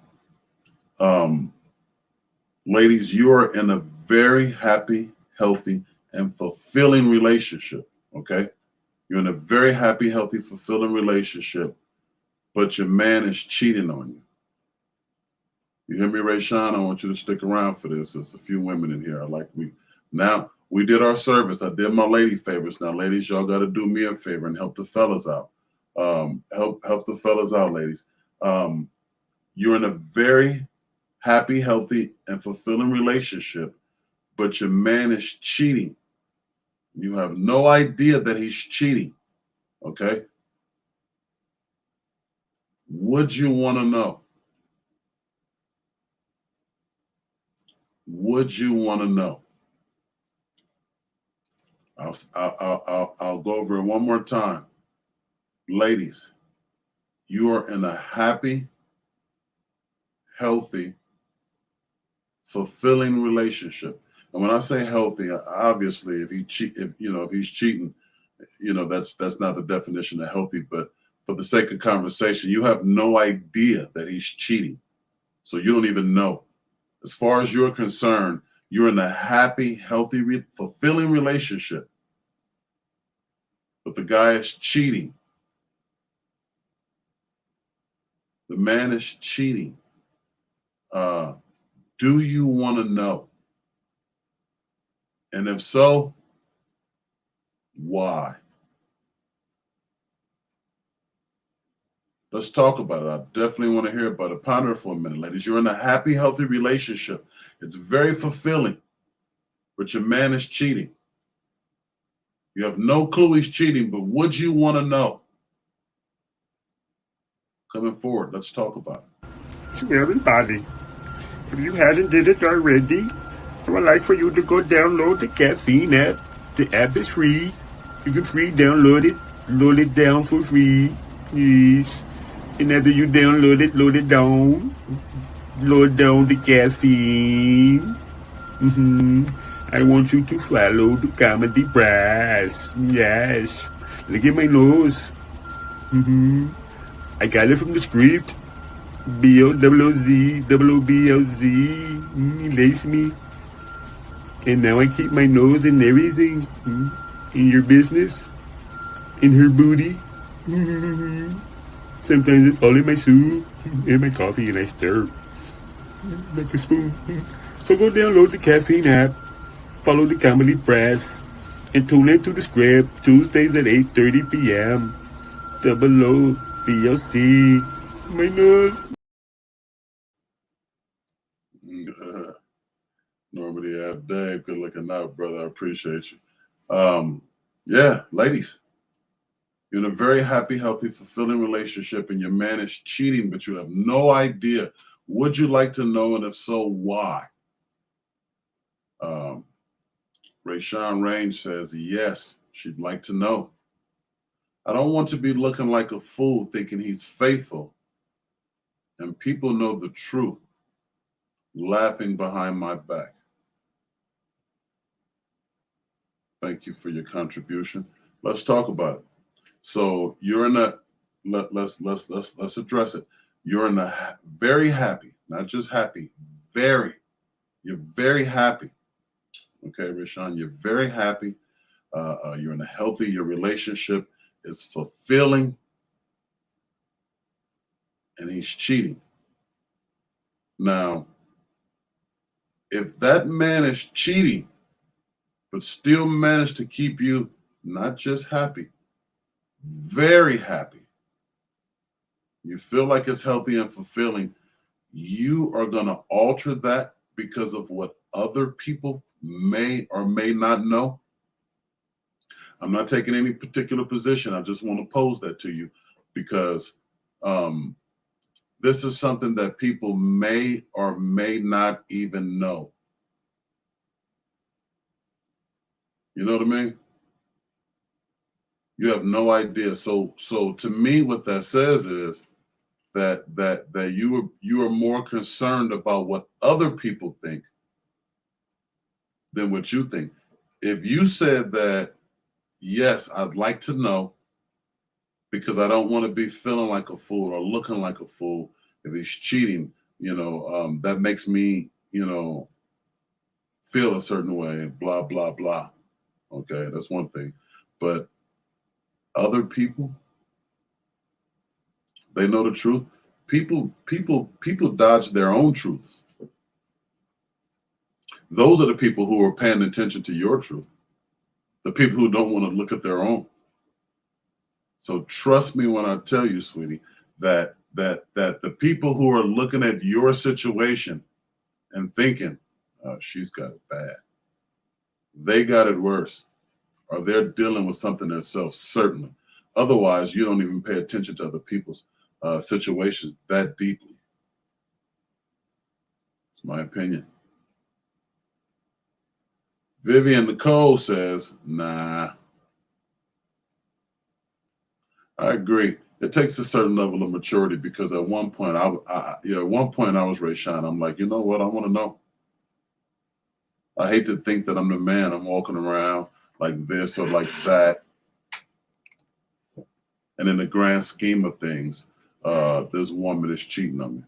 Ladies, you are in a very happy, healthy, and fulfilling relationship, okay? You're in a very happy, healthy, fulfilling relationship, but your man is cheating on you. You hear me, Ray Sean? I want you to stick around for this. There's a few women in here. Now we did our service. I did my lady favors. Now, ladies, y'all got to do me a favor and help the fellas out. Help the fellas out, ladies. You're in a very happy, healthy, and fulfilling relationship, but your man is cheating. You have no idea that he's cheating, okay? Would you want to know? Would you want to know? I'll go over it one more time. Ladies, you are in a happy, healthy, fulfilling relationship. And when I say healthy, obviously, if he's cheating, you know, that's not the definition of healthy. But for the sake of conversation, you have no idea that he's cheating, so you don't even know. As far as you're concerned, you're in a happy, healthy, fulfilling relationship, but the guy is cheating. The man is cheating. Do you want to know? And if so, why? Let's talk about it. I definitely want to hear about it. Ponder it for a minute, ladies. You're in a happy, healthy relationship. It's very fulfilling, but your man is cheating. You have no clue he's cheating, but would you want to know? Coming forward, let's talk about it. To everybody, if you hadn't did it already, I would like for you to go download the Caffeine app. The app is free. You can free download it. Load it down for free, please. And after you download it, load down the caffeine. I want you to follow the comedy brass. Yes. Look at my nose. I got it from the script. B-O-O-Z, O-O-B-L-Z. Lace me. And now I keep my nose in everything. In your business. In her booty. Sometimes it's all in my soup. In my coffee and I stir. Like a spoon. So go download the caffeine app. Follow the comedy press. And tune into the script. Tuesdays at 8:30 p.m. Double O B-O-C. My nose. Normandy Ave Dave, good looking out, brother. I appreciate you. Yeah, ladies, you're in a very happy, healthy, fulfilling relationship, and your man is cheating, but you have no idea. Would you like to know, and if so, why? Rayshawn Range says, yes, she'd like to know. I don't want to be looking like a fool thinking he's faithful, and people know the truth, laughing behind my back. Thank you for your contribution. Let's talk about it. So you're in a let's address it. You're in a very happy, not just happy, you're very happy. Okay, Rashawn, you're very happy. You're in a healthy, your relationship is fulfilling, and he's cheating. Now, if that man is cheating, but still managed to keep you not just happy, very happy, you feel like it's healthy and fulfilling, you are going to alter that because of what other people may or may not know. I'm not taking any particular position. I just want to pose that to you because this is something that people may or may not even know. You know what I mean? You have no idea. So to me, what that says is that you are more concerned about what other people think than what you think. If you said that, yes, I'd like to know because I don't want to be feeling like a fool or looking like a fool if he's cheating, that makes me, feel a certain way, blah, blah, blah. Okay, that's one thing. But other people, they know the truth. People dodge their own truths. Those are the people who are paying attention to your truth. The people who don't want to look at their own. So trust me when I tell you, sweetie, that the people who are looking at your situation and thinking, oh, she's got it bad, they got it worse, or they're dealing with something themselves, certainly. Otherwise, you don't even pay attention to other people's situations that deeply. It's my opinion. Vivian Nicole says, nah. I agree. It takes a certain level of maturity because at one point, I was Rayshawn. I'm like, you know what? I want to know. I hate to think that I'm the man. I'm walking around like this or like that. And in the grand scheme of things, this woman is cheating on me.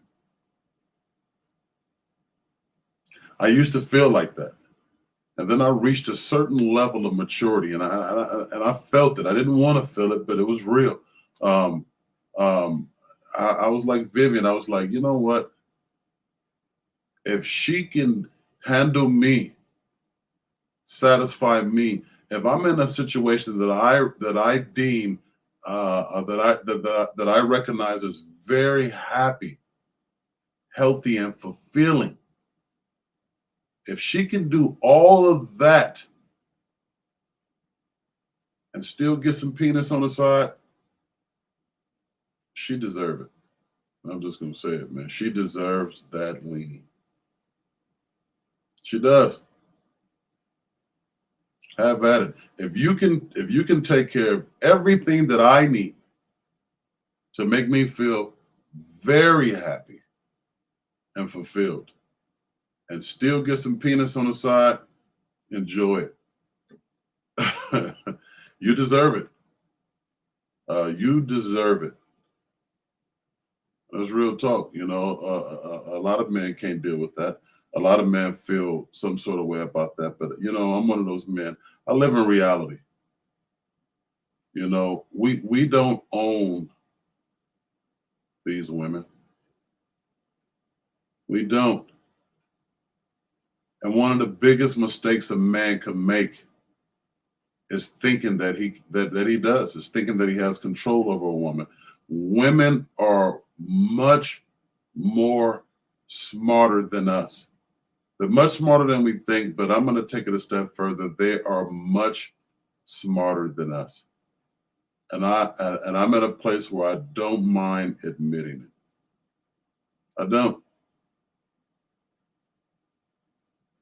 I used to feel like that. And then I reached a certain level of maturity, and I felt it. I didn't want to feel it, but it was real. I was like Vivian. I was like, you know what? If she can handle me, satisfy me, if I'm in a situation that I deem that I recognize as very happy, healthy, and fulfilling, if she can do all of that and still get some penis on the side, she deserves it. I'm just gonna say it, man. She deserves that weenie. She does. Have at it. If you can take care of everything that I need to make me feel very happy and fulfilled, and still get some penis on the side, enjoy it. You deserve it. You deserve it. That's real talk. You know, a lot of men can't deal with that. A lot of men feel some sort of way about that. But, you know, I'm one of those men. I live in reality. You know, we don't own these women. We don't. And one of the biggest mistakes a man can make is thinking that he does, is thinking that he has control over a woman. Women are much more smarter than us. They're much smarter than we think, but I'm going to take it a step further. They are much smarter than us. And I'm at a place where I don't mind admitting it. I don't.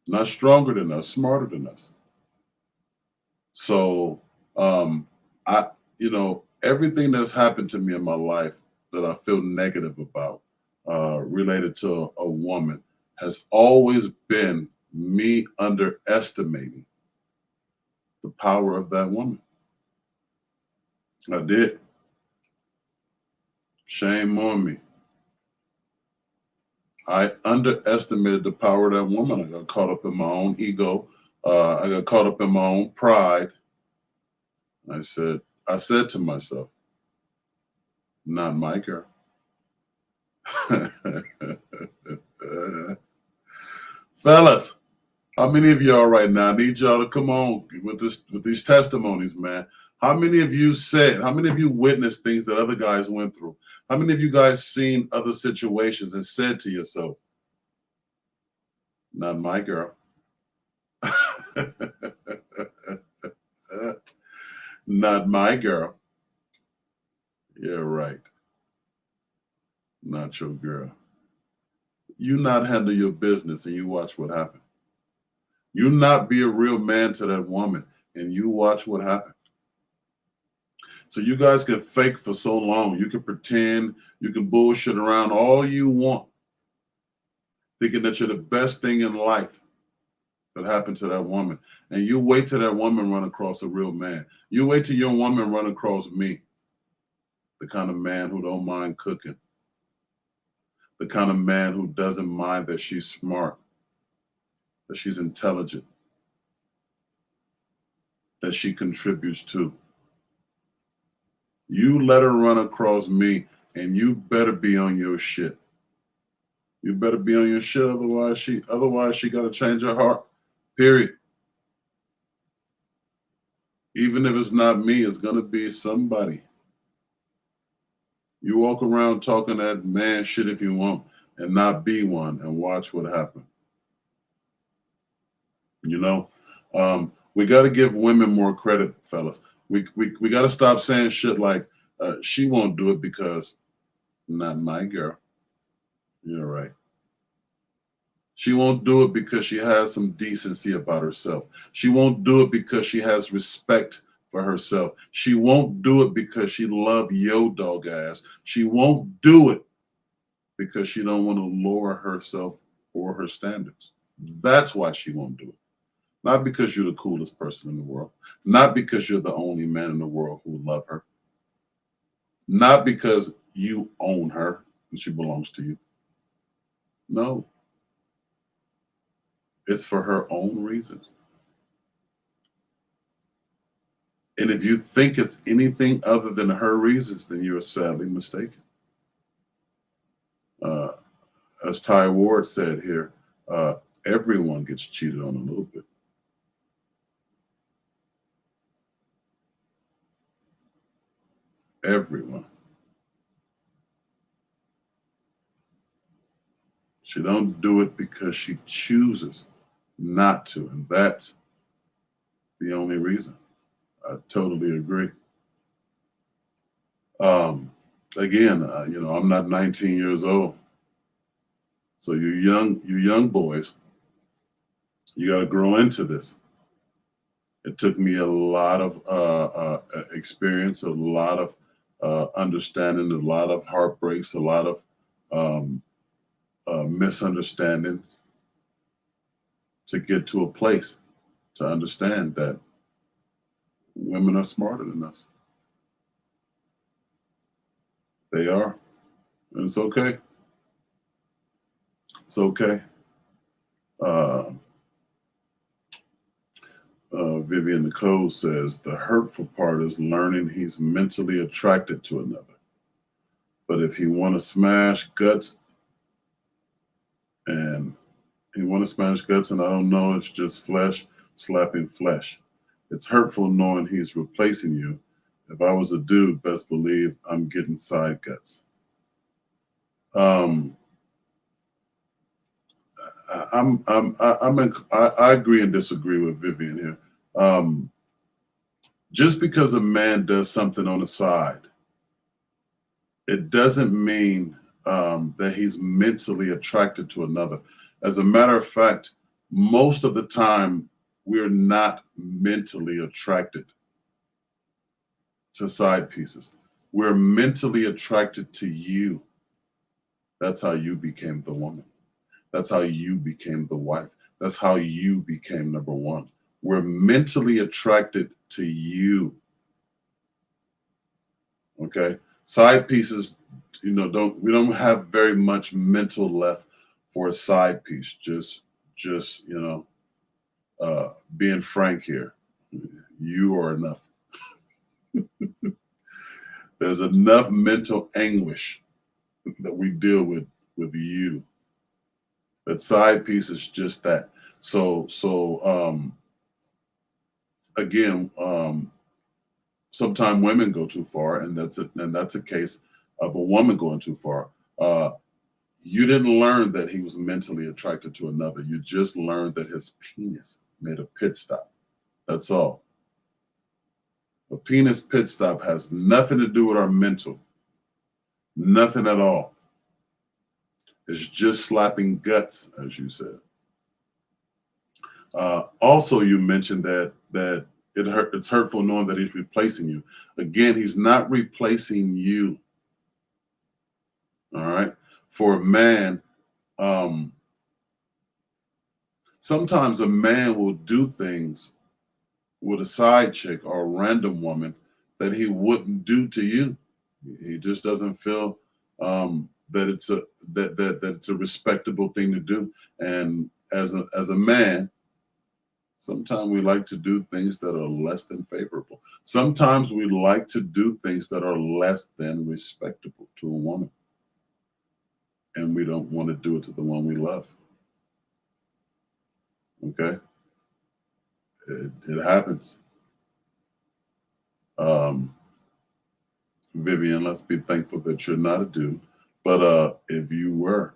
Not stronger than us, smarter than us. So, you know, everything that's happened to me in my life that I feel negative about, related to a woman, has always been me underestimating the power of that woman. I did. Shame on me. I underestimated the power of that woman. I got caught up in my own ego. I got caught up in my own pride. I said to myself, not my girl. Fellas, how many of y'all right now, I need y'all to come on with these testimonies, man. How many of you witnessed things that other guys went through? How many of you guys seen other situations and said to yourself, not my girl? Not my girl. Yeah, right. Not your girl. You not handle your business and you watch what happens. You not be a real man to that woman and you watch what happens. So you guys can fake for so long. You can pretend, you can bullshit around all you want, thinking that you're the best thing in life that happened to that woman. And you wait till that woman run across a real man. You wait till your woman run across me, the kind of man who don't mind cooking, the kind of man who doesn't mind that she's smart, that she's intelligent, that she contributes to. You let her run across me and you better be on your shit. You better be on your shit, otherwise she got to change her heart. Period. Even if it's not me, it's going to be somebody. You walk around talking that man shit if you want and not be one and watch what happens. You know, we got to give women more credit, fellas. We got to stop saying shit like, she won't do it because not my girl. You're right. She won't do it because she has some decency about herself. She won't do it because she has respect for herself. She won't do it because she loves yo dog ass. She won't do it because she don't want to lower herself or her standards. That's why she won't do it. Not because you're the coolest person in the world. Not because you're the only man in the world who will love her. Not because you own her and she belongs to you. No. It's for her own reasons. And if you think it's anything other than her reasons, then you're sadly mistaken. As Ty Ward said here, everyone gets cheated on a little bit. Everyone. She don't do it because she chooses not to, and that's the only reason. I totally agree. Again, you know, I'm not 19 years old. So you young boys, you got to grow into this. It took me a lot of experience, a lot of understanding, a lot of heartbreaks, a lot of misunderstandings to get to a place to understand that women are smarter than us. They are. And it's okay. It's okay. Vivian Nicole says the hurtful part is learning he's mentally attracted to another. But if he want to smash guts and I don't know, it's just flesh slapping flesh. It's hurtful knowing he's replacing you. If I was a dude, best believe I'm getting side guts. I agree and disagree with Vivian here. Just because a man does something on the side, it doesn't mean that he's mentally attracted to another. As a matter of fact, most of the time, we're not mentally attracted to side pieces. We're mentally attracted to you. That's how you became the woman. That's how you became the wife. That's how you became number one. We're mentally attracted to you. Okay? Side pieces, we don't have very much mental left for a side piece. Just being frank here. You are enough. There's enough mental anguish that we deal with you. That side piece is just that. So again, sometimes women go too far, and that's a case of a woman going too far. You didn't learn that he was mentally attracted to another. You just learned that his penis made a pit stop. That's all. A penis pit stop has nothing to do with our mental. Nothing at all. It's just slapping guts, as you said. Also, you mentioned that it's hurtful knowing that he's replacing you. Again, he's not replacing you. All right. For a man, sometimes a man will do things with a side chick or a random woman that he wouldn't do to you. He just doesn't feel that it's a respectable thing to do. And as a man, sometimes we like to do things that are less than favorable. Sometimes we like to do things that are less than respectable to a woman. And we don't want to do it to the one we love. Okay? It happens. Vivian, let's be thankful that you're not a dude. But if you were,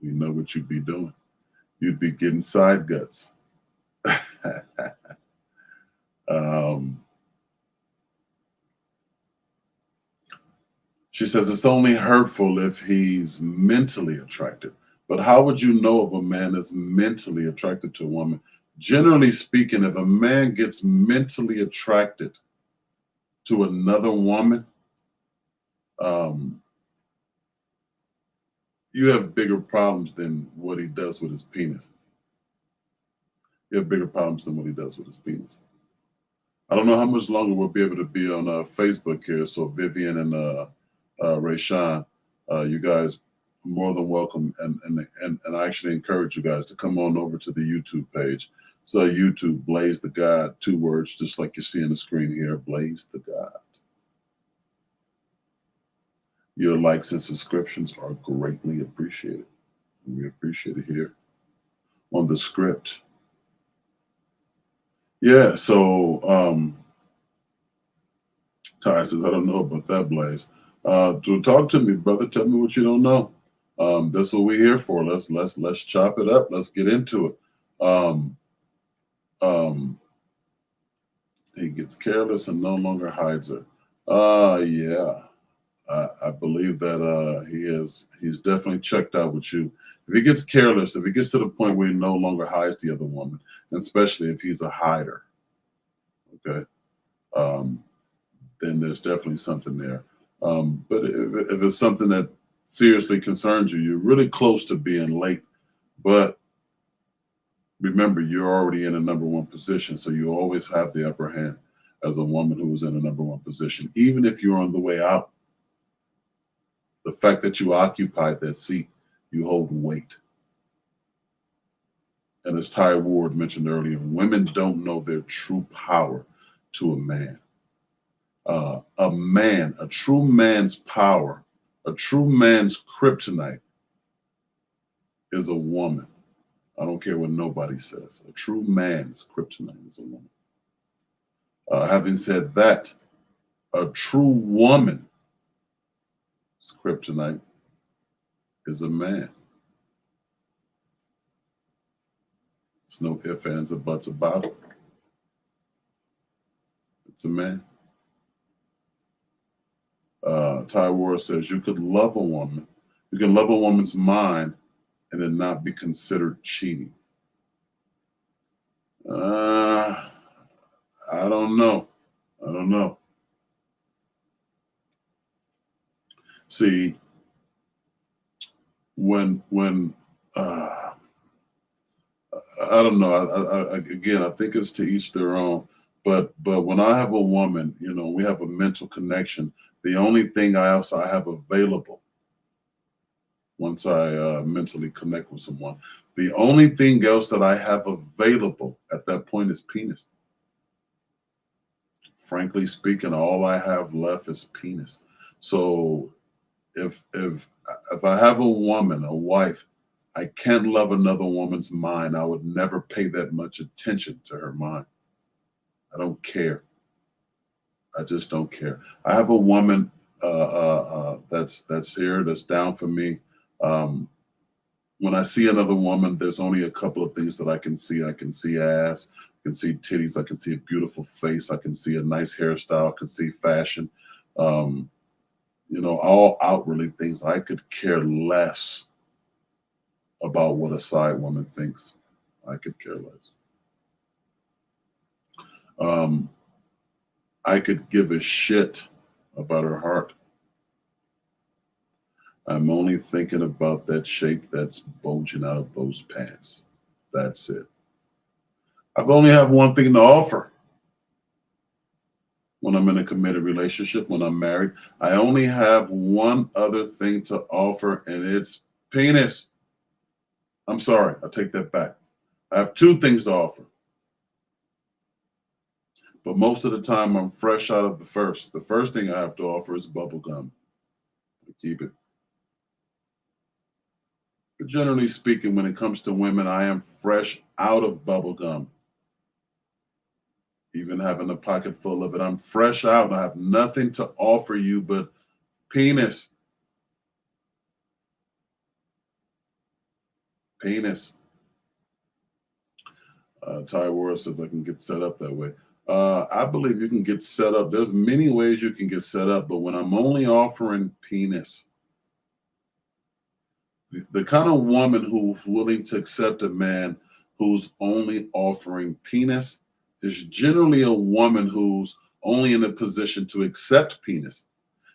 you know what you'd be doing. You'd be getting side guts. She says it's only hurtful if he's mentally attracted. But how would you know if a man is mentally attracted to a woman? Generally speaking, if a man gets mentally attracted to another woman, you have bigger problems than what he does with his penis. You have bigger problems than what he does with his penis. I don't know how much longer we'll be able to be on Facebook here. So Vivian and Rayshawn, you guys are more than welcome. And I actually encourage you guys to come on over to the YouTube page. So YouTube, Blaze the God, 2 words, just like you see on the screen here, Blaze the God. Your likes and subscriptions are greatly appreciated. We appreciate it here on the script. Yeah, so Ty says, I don't know about that, Blaze. So talk to me, brother. Tell me what you don't know. That's what we're here for. Let's chop it up. Let's get into it. He gets careless and no longer hides her. Yeah. I believe that he's definitely checked out with you. If he gets careless, if he gets to the point where he no longer hides the other woman, and especially if he's a hider, okay, then there's definitely something there. But if it's something that seriously concerns you. You're really close to being late, but remember, you're already in a number one position, so you always have the upper hand as a woman who is in a number one position. Even if you're on the way out, the fact that you occupied that seat, you hold weight. And as Ty Ward mentioned earlier, women don't know their true power to a man. A true man's power, a true man's kryptonite is a woman. I don't care what nobody says. A true man's kryptonite is a woman. Having said that, a true woman's kryptonite is a man. There's no ifs, ands, or buts about it. It's a man. Ty Ward says you could love a woman. You can love a woman's mind and it not be considered cheating. I don't know. I don't know. See, when I don't know. Again, I think it's to each their own. But when I have a woman, you know, we have a mental connection. The only thing I have available once I mentally connect with someone, the only thing else that I have available at that point is penis. Frankly speaking, all I have left is penis. So if I have a woman, a wife, I can't love another woman's mind. I would never pay that much attention to her mind. I don't care. I just don't care. I have a woman that's here, that's down for me. When I see another woman, there's only a couple of things that I can see. I can see ass, I can see titties, I can see a beautiful face, I can see a nice hairstyle, I can see fashion. You know, all outwardly things. I could care less about what a side woman thinks. I could care less. I could give a shit about her heart. I'm only thinking about that shape that's bulging out of those pants. That's it. I've only have one thing to offer. When I'm in a committed relationship, when I'm married, I only have one other thing to offer, and it's penis. I'm sorry, I take that back. I have two things to offer. But most of the time, I'm fresh out of the first. The first thing I have to offer is bubble gum. Keep it. But generally speaking, when it comes to women, I am fresh out of bubble gum. Even having a pocket full of it, I'm fresh out. I have nothing to offer you but penis. Penis. Ty Ward says I can get set up that way. I believe you can get set up. There's many ways you can get set up, but when I'm only offering penis, the kind of woman who's willing to accept a man who's only offering penis is generally a woman who's only in a position to accept penis.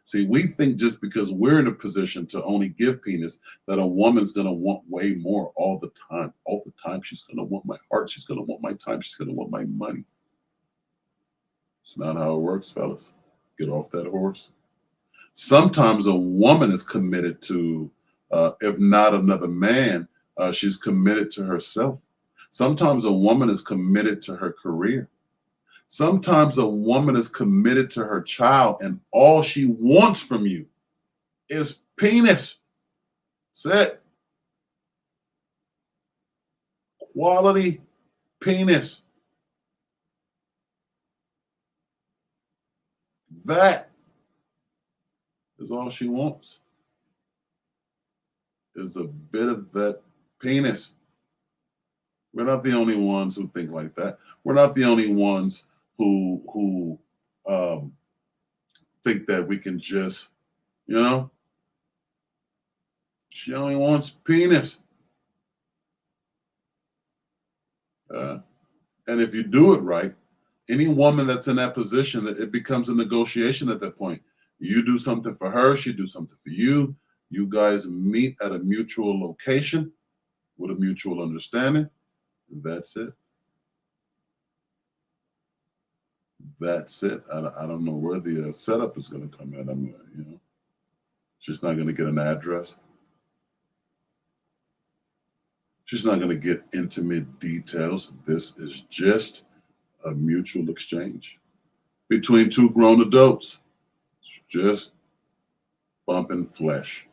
See, we think just because we're in a position to only give penis that a woman's going to want way more all the time. All the time, she's going to want my heart. She's going to want my time. She's going to want my money. It's not how it works, fellas. Get off that horse. Sometimes a woman is committed to, if not another man, she's committed to herself. Sometimes a woman is committed to her career. Sometimes a woman is committed to her child, and all she wants from you is penis. That's it. Quality penis. That is all she wants. Is a bit of that penis. We're not the only ones who think like that. We're not the only ones who think that we can just, you know, she only wants penis. And if you do it right, any woman that's in that position, it becomes a negotiation at that point. You do something for her, she do something for you. You guys meet at a mutual location with a mutual understanding. And that's it. That's it. I don't know where the setup is going to come in. She's not going to get an address. She's not going to get intimate details. This is just a mutual exchange between two grown adults. It's just bumping flesh.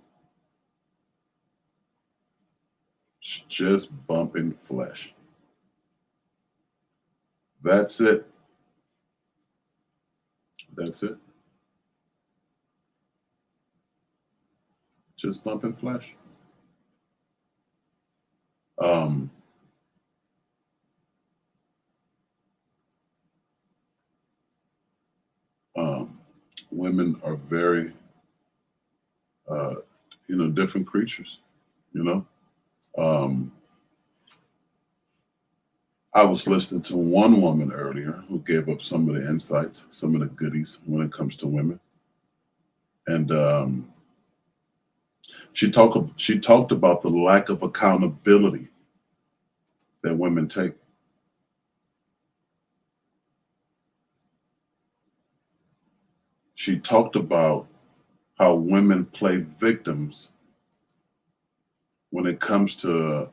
It's just bumping flesh. That's it. That's it. Just bumping flesh. Women are very, different creatures, I was listening to one woman earlier who gave up some of the insights, some of the goodies when it comes to women. And she talked about the lack of accountability that women take. She talked about how women play victims when it comes to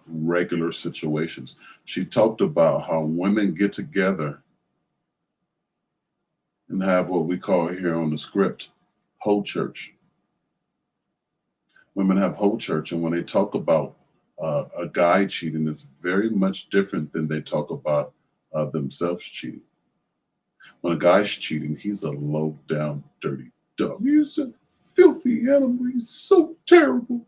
regular situations. She talked about how women get together and have what we call here on the script, hoe church. Women have hoe church, and when they talk about a guy cheating, it's very much different than they talk about themselves cheating. When a guy's cheating, he's a low down, dirty dog. He's a filthy animal. He's so terrible.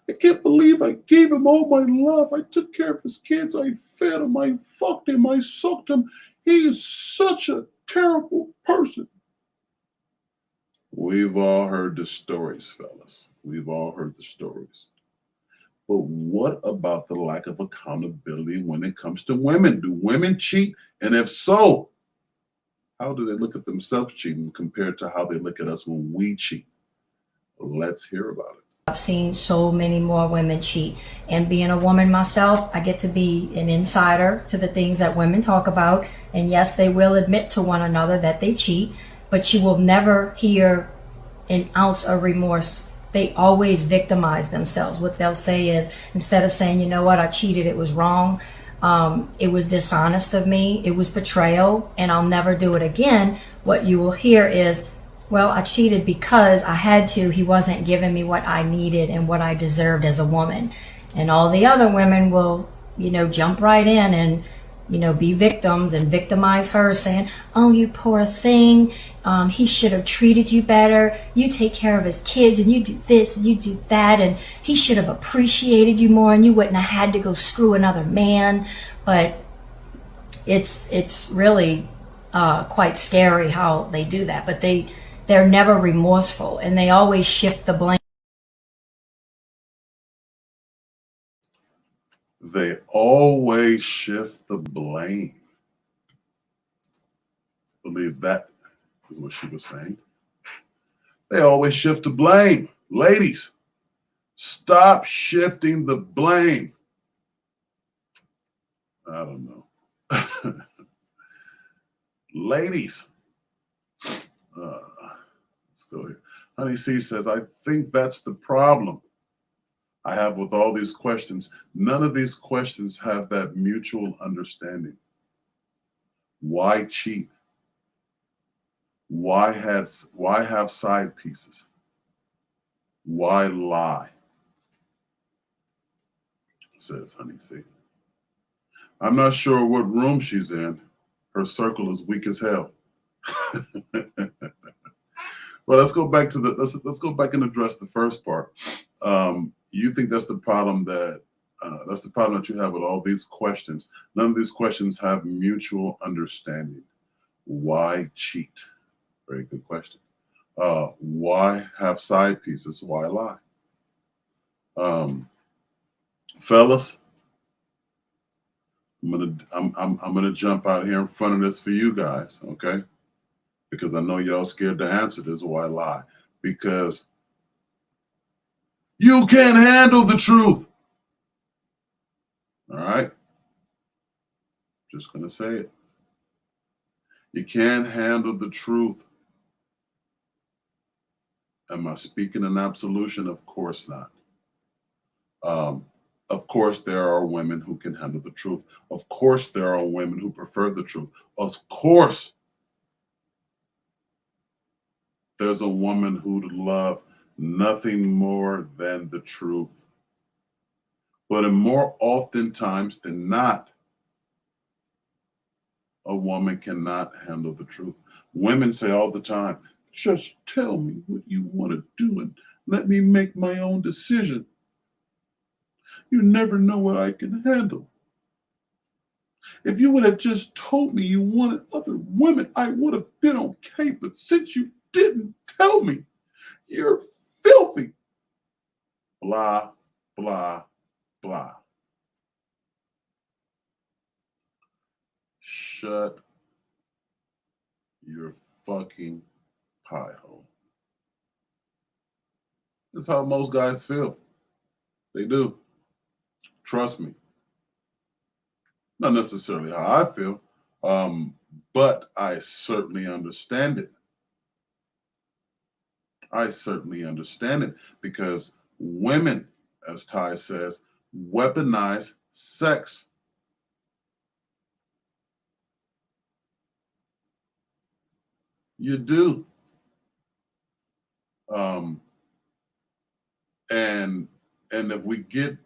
I can't believe I gave him all my love. I took care of his kids. I fed him. I fucked him. I sucked him. He is such a terrible person. We've all heard the stories, fellas. We've all heard the stories. But what about the lack of accountability when it comes to women? Do women cheat? And if so, how do they look at themselves cheating compared to how they look at us when we cheat? Let's hear about it. I've seen so many more women cheat. And being a woman myself, I get to be an insider to the things that women talk about. And yes, they will admit to one another that they cheat, but you will never hear an ounce of remorse. They always victimize themselves. What they'll say is, instead of saying, you know what, I cheated, it was wrong. It was dishonest of me. It was betrayal, and I'll never do it again. What you will hear is, well, I cheated because I had to. He wasn't giving me what I needed and what I deserved as a woman. And all the other women will, jump right in and, be victims and victimize her, saying, oh, you poor thing. He should have treated you better. You take care of his kids and you do this and you do that. And he should have appreciated you more and you wouldn't have had to go screw another man. But it's really quite scary how they do that. But they're never remorseful, and they always shift the blame. They always shift the blame. I believe that is what she was saying. They always shift the blame. Ladies, stop shifting the blame. I don't know. Ladies, let's go here. Honey C says, I think that's the problem I have with all these questions. None of these questions have that mutual understanding. Why cheat? Why have side pieces? Why lie? Says Honey C. I'm not sure what room she's in. Her circle is weak as hell. Well, let's go back to let's go back and address the first part. You think that's the problem that you have with all these questions. None of these questions have mutual understanding. Why cheat? Very good question. Why have side pieces? Why lie? Fellas, I'm gonna jump out here in front of this for you guys, okay? Because I know y'all scared to answer this. Why lie? Because You can't handle the truth. All right? Just going to say it. You can't handle the truth. Am I speaking in absolution? Of course not. Of course, there are women who can handle the truth. Of course, there are women who prefer the truth. Of course, there's a woman who'd love nothing more than the truth. But more oftentimes than not, a woman cannot handle the truth. Women say all the time, just tell me what you want to do and let me make my own decision. You never know what I can handle. If you would have just told me you wanted other women, I would have been okay. But since you didn't tell me, you're filthy. Blah, blah, blah. Shut your fucking pie hole. That's how most guys feel. They do. Trust me. Not necessarily how I feel, but I certainly understand it. I certainly understand it because women, as Ty says, weaponize sex. You do. And if we get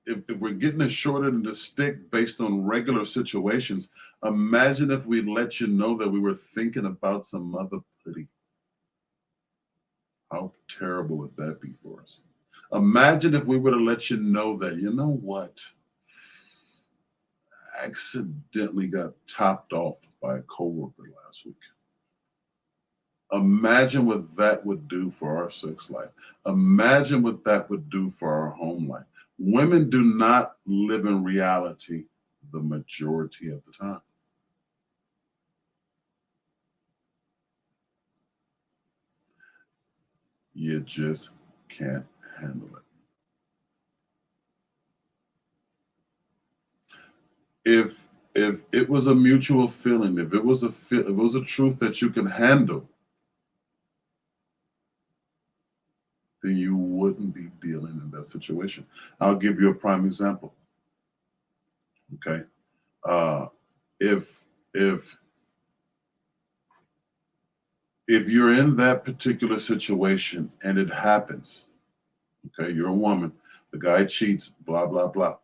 if we're getting a short end of the stick based on regular situations, imagine if we let you know that we were thinking about some other putty. How terrible would that be for us? Imagine if we would have let you know that, you know what? I accidentally got topped off by a coworker last week. Imagine what that would do for our sex life. Imagine what that would do for our home life. Women do not live in reality the majority of the time. You just can't handle it. If it was a mutual feeling, if it was a truth that you can handle, then you wouldn't be dealing in that situation. I'll give you a prime example. Okay, if you're in that particular situation and it happens, okay, you're a woman, the guy cheats, blah blah blah.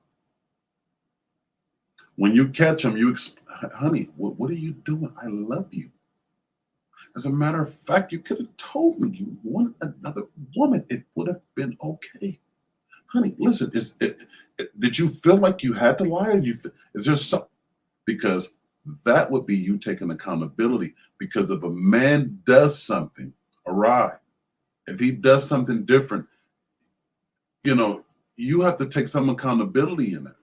When you catch him, honey, what are you doing? I love you. As a matter of fact, you could have told me you wanted another woman. It would have been okay. Honey, listen, did you feel like you had to lie? Is there something? Because that would be you taking accountability. Because if a man does something awry, if he does something different, you have to take some accountability in it.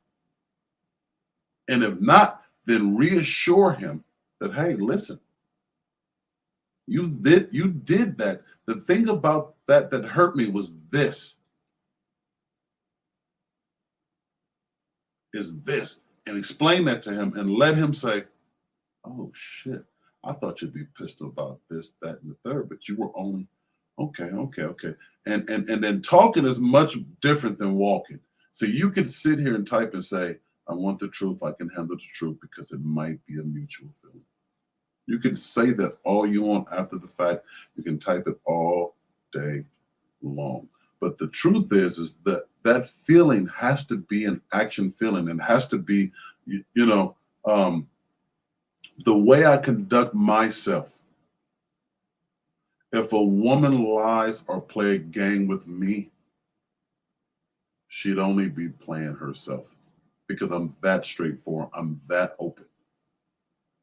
And if not, then reassure him that, hey, listen, you did that. The thing about that hurt me was this. Is this. And explain that to him and let him say, oh shit, I thought you'd be pissed about this, that, and the third, but you were only okay. And then talking is much different than walking. So you can sit here and type and say, I want the truth, I can handle the truth, because it might be a mutual feeling. You can say that all you want after the fact. You can type it all day long. But the truth is that feeling has to be an action feeling, and has to be, the way I conduct myself. If a woman lies or play a game with me, she'd only be playing herself, because I'm that straightforward. I'm that open.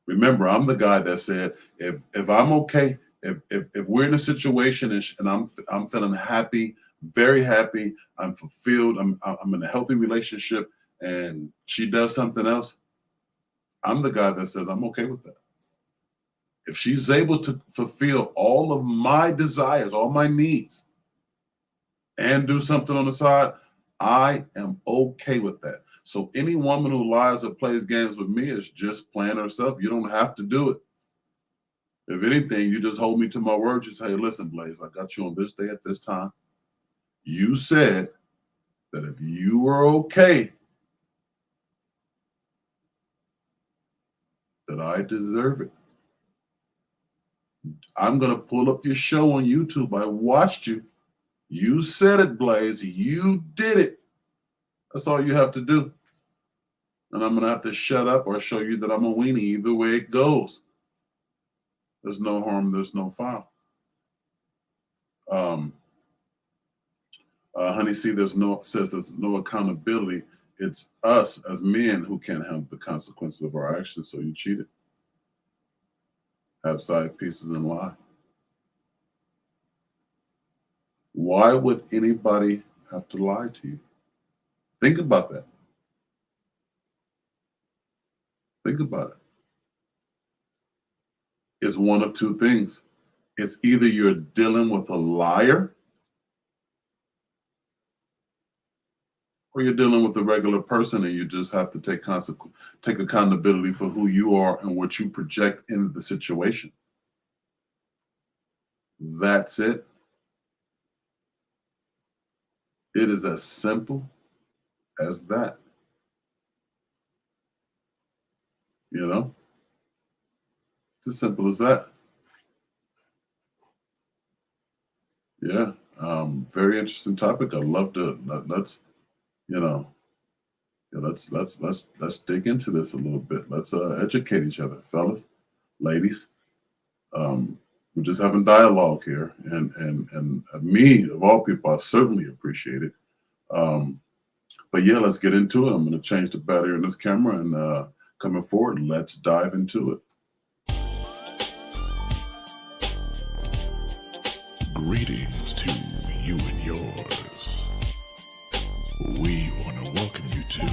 Remember, I'm the guy that said, if I'm okay, if we're in a situation and I'm feeling happy, very happy, I'm fulfilled, I'm in a healthy relationship, and she does something else, I'm the guy that says I'm okay with that. If she's able to fulfill all of my desires, all my needs, and do something on the side, I am okay with that. So any woman who lies or plays games with me is just playing herself. You don't have to do it. If anything, you just hold me to my word. You say, hey, listen, Blaze, I got you on this day at this time. You said that if you were okay, that I deserve it. I'm going to pull up your show on YouTube. I watched you. You said it, Blaze. You did it. That's all you have to do. And I'm going to have to shut up or show you that I'm a weenie. Either way it goes. There's no harm. There's no foul. Honey C, there's no accountability. It's us as men who can't handle the consequences of our actions. So you cheated. Have side pieces and lie. Why would anybody have to lie to you? Think about that. Think about it. It's one of two things. It's either you're dealing with a liar or you're dealing with a regular person and you just have to take accountability for who you are and what you project into the situation. That's it. It is as simple as that. You know? It's as simple as that. Yeah. Very interesting topic. I'd love to let's dig into this a little bit. Let's educate each other, fellas, ladies. We're just having dialogue here, and me of all people, I certainly appreciate it. But yeah, let's get into it. I'm going to change the battery on this camera, and coming forward, let's dive into it. Greetings to you and yours. We want to welcome you to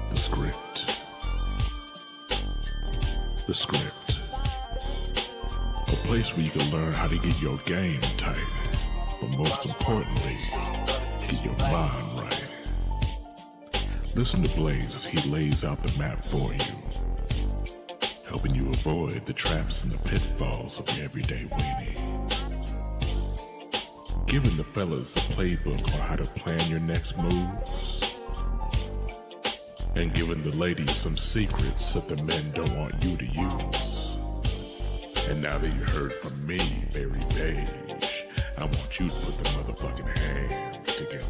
The Script. The Script. A place where you can learn how to get your game tight, but most importantly, get your mind right. Listen to Blaze as he lays out the map for you, helping you avoid the traps and the pitfalls of the everyday weenie. Giving the fellas a playbook on how to plan your next moves. And giving the ladies some secrets that the men don't want you to use. And now that you heard from me, Barry Page, I want you to put the motherfucking hands together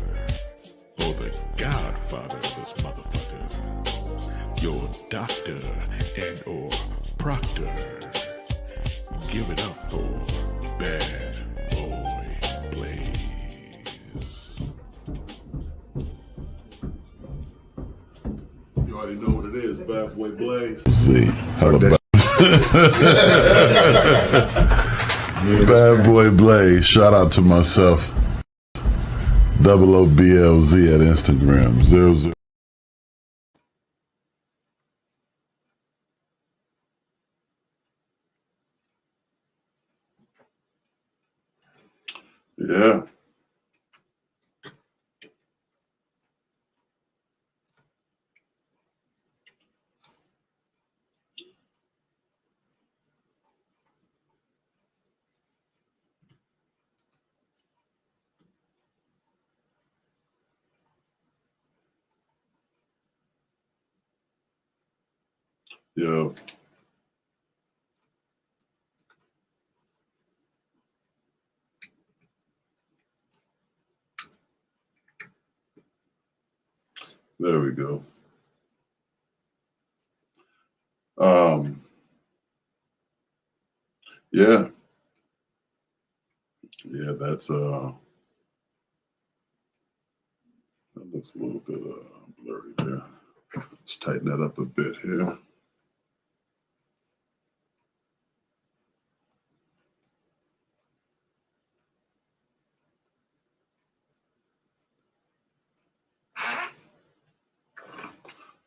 for the godfather of this motherfucker. Your doctor and or proctor. Give it up for Bad Boy Blaze. You already know what it is, Bad Boy Blaze. See, how about Bad Boy Blaze. Shout out to myself. OOBLZ at Instagram. 00. Yeah. Yeah. There we go. Yeah. Yeah, that's that looks a little bit blurry there. Let's tighten that up a bit here.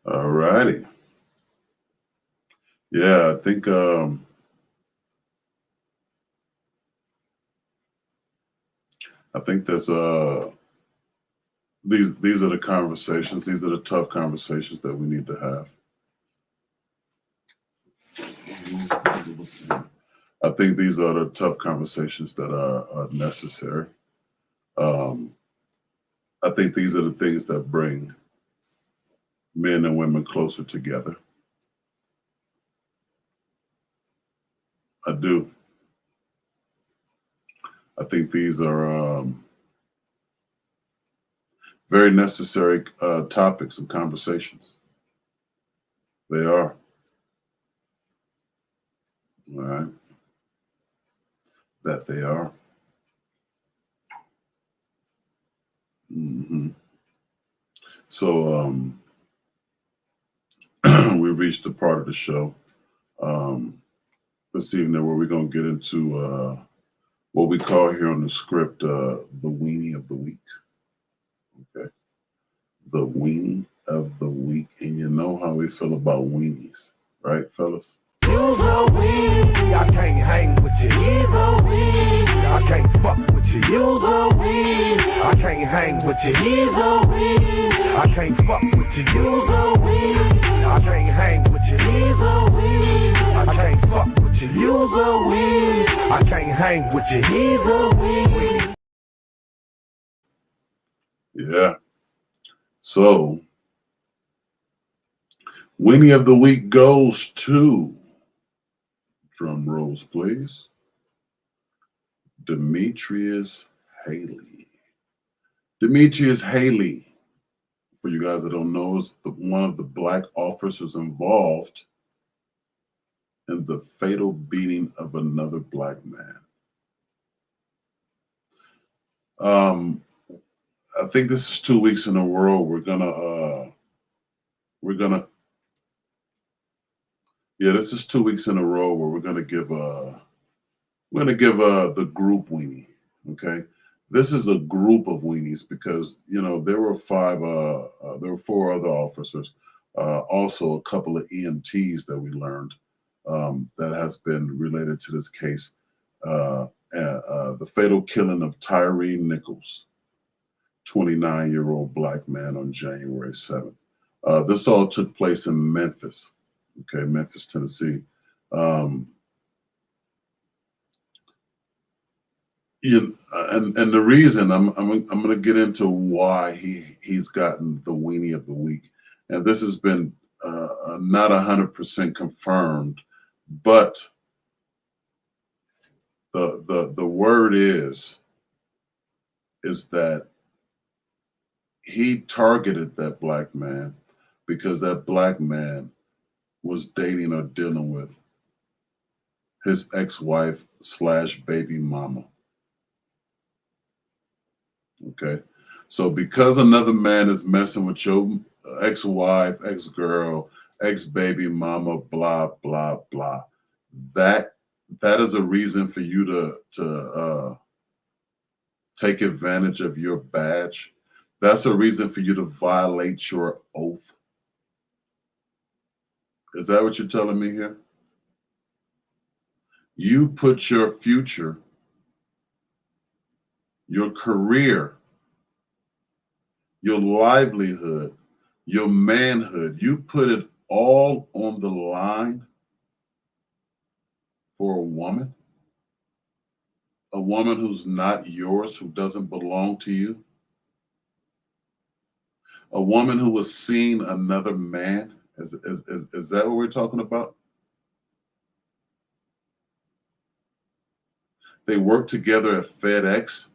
All righty. Yeah, I think I think there's these are the conversations. These are the tough conversations that we need to have. I think these are the tough conversations that are necessary. I think these are the things that bring men and women closer together. I do. I think these are very necessary topics and conversations. They are. All right. That they are. Mm-hmm. So we reached a part of the show this evening where we're going to get into what we call here on the script the weenie of the week. Okay. The weenie of the week. And you know how we feel about weenies, right, fellas? You's a weenie, I can't hang with you. He's a weenie, I can't fuck with you. You's a weenie, I can't hang with you. He's a weenie, I can't fuck with you. You's a weenie, I can't hang with you. He's a weenie, I can't fuck with you. You's a weenie, I can't hang with you. He's a weenie. Yeah. So, weenie of the week goes to, drum rolls please, Demetrius Haley. Demetrius Haley, for you guys that don't know, is one of the black officers involved in the fatal beating of another black man. I think this is 2 weeks in a row. This is 2 weeks in a row where we're gonna give the group weenie. Okay, this is a group of weenies because there were four other officers, also a couple of EMTs that we learned that has been related to this case. The fatal killing of Tyree Nichols, 29-year-old black man, on January 7th. This all took place in Memphis, Memphis, Tennessee. And the reason I'm going to get into why he's gotten the weenie of the week, and this has been not 100% confirmed, but the word is that he targeted that black man because that black man was dating or dealing with his ex-wife / baby mama. Okay. So because another man is messing with your ex-wife, ex-girl, ex-baby mama, blah, blah, blah, that is a reason for you to take advantage of your badge. That's a reason for you to violate your oath. Is that what you're telling me here? You put your future, your career, your livelihood, your manhood, you put it all on the line for a woman who's not yours, who doesn't belong to you, a woman who was seeing another man. Is that what we're talking about? They work together at FedEx.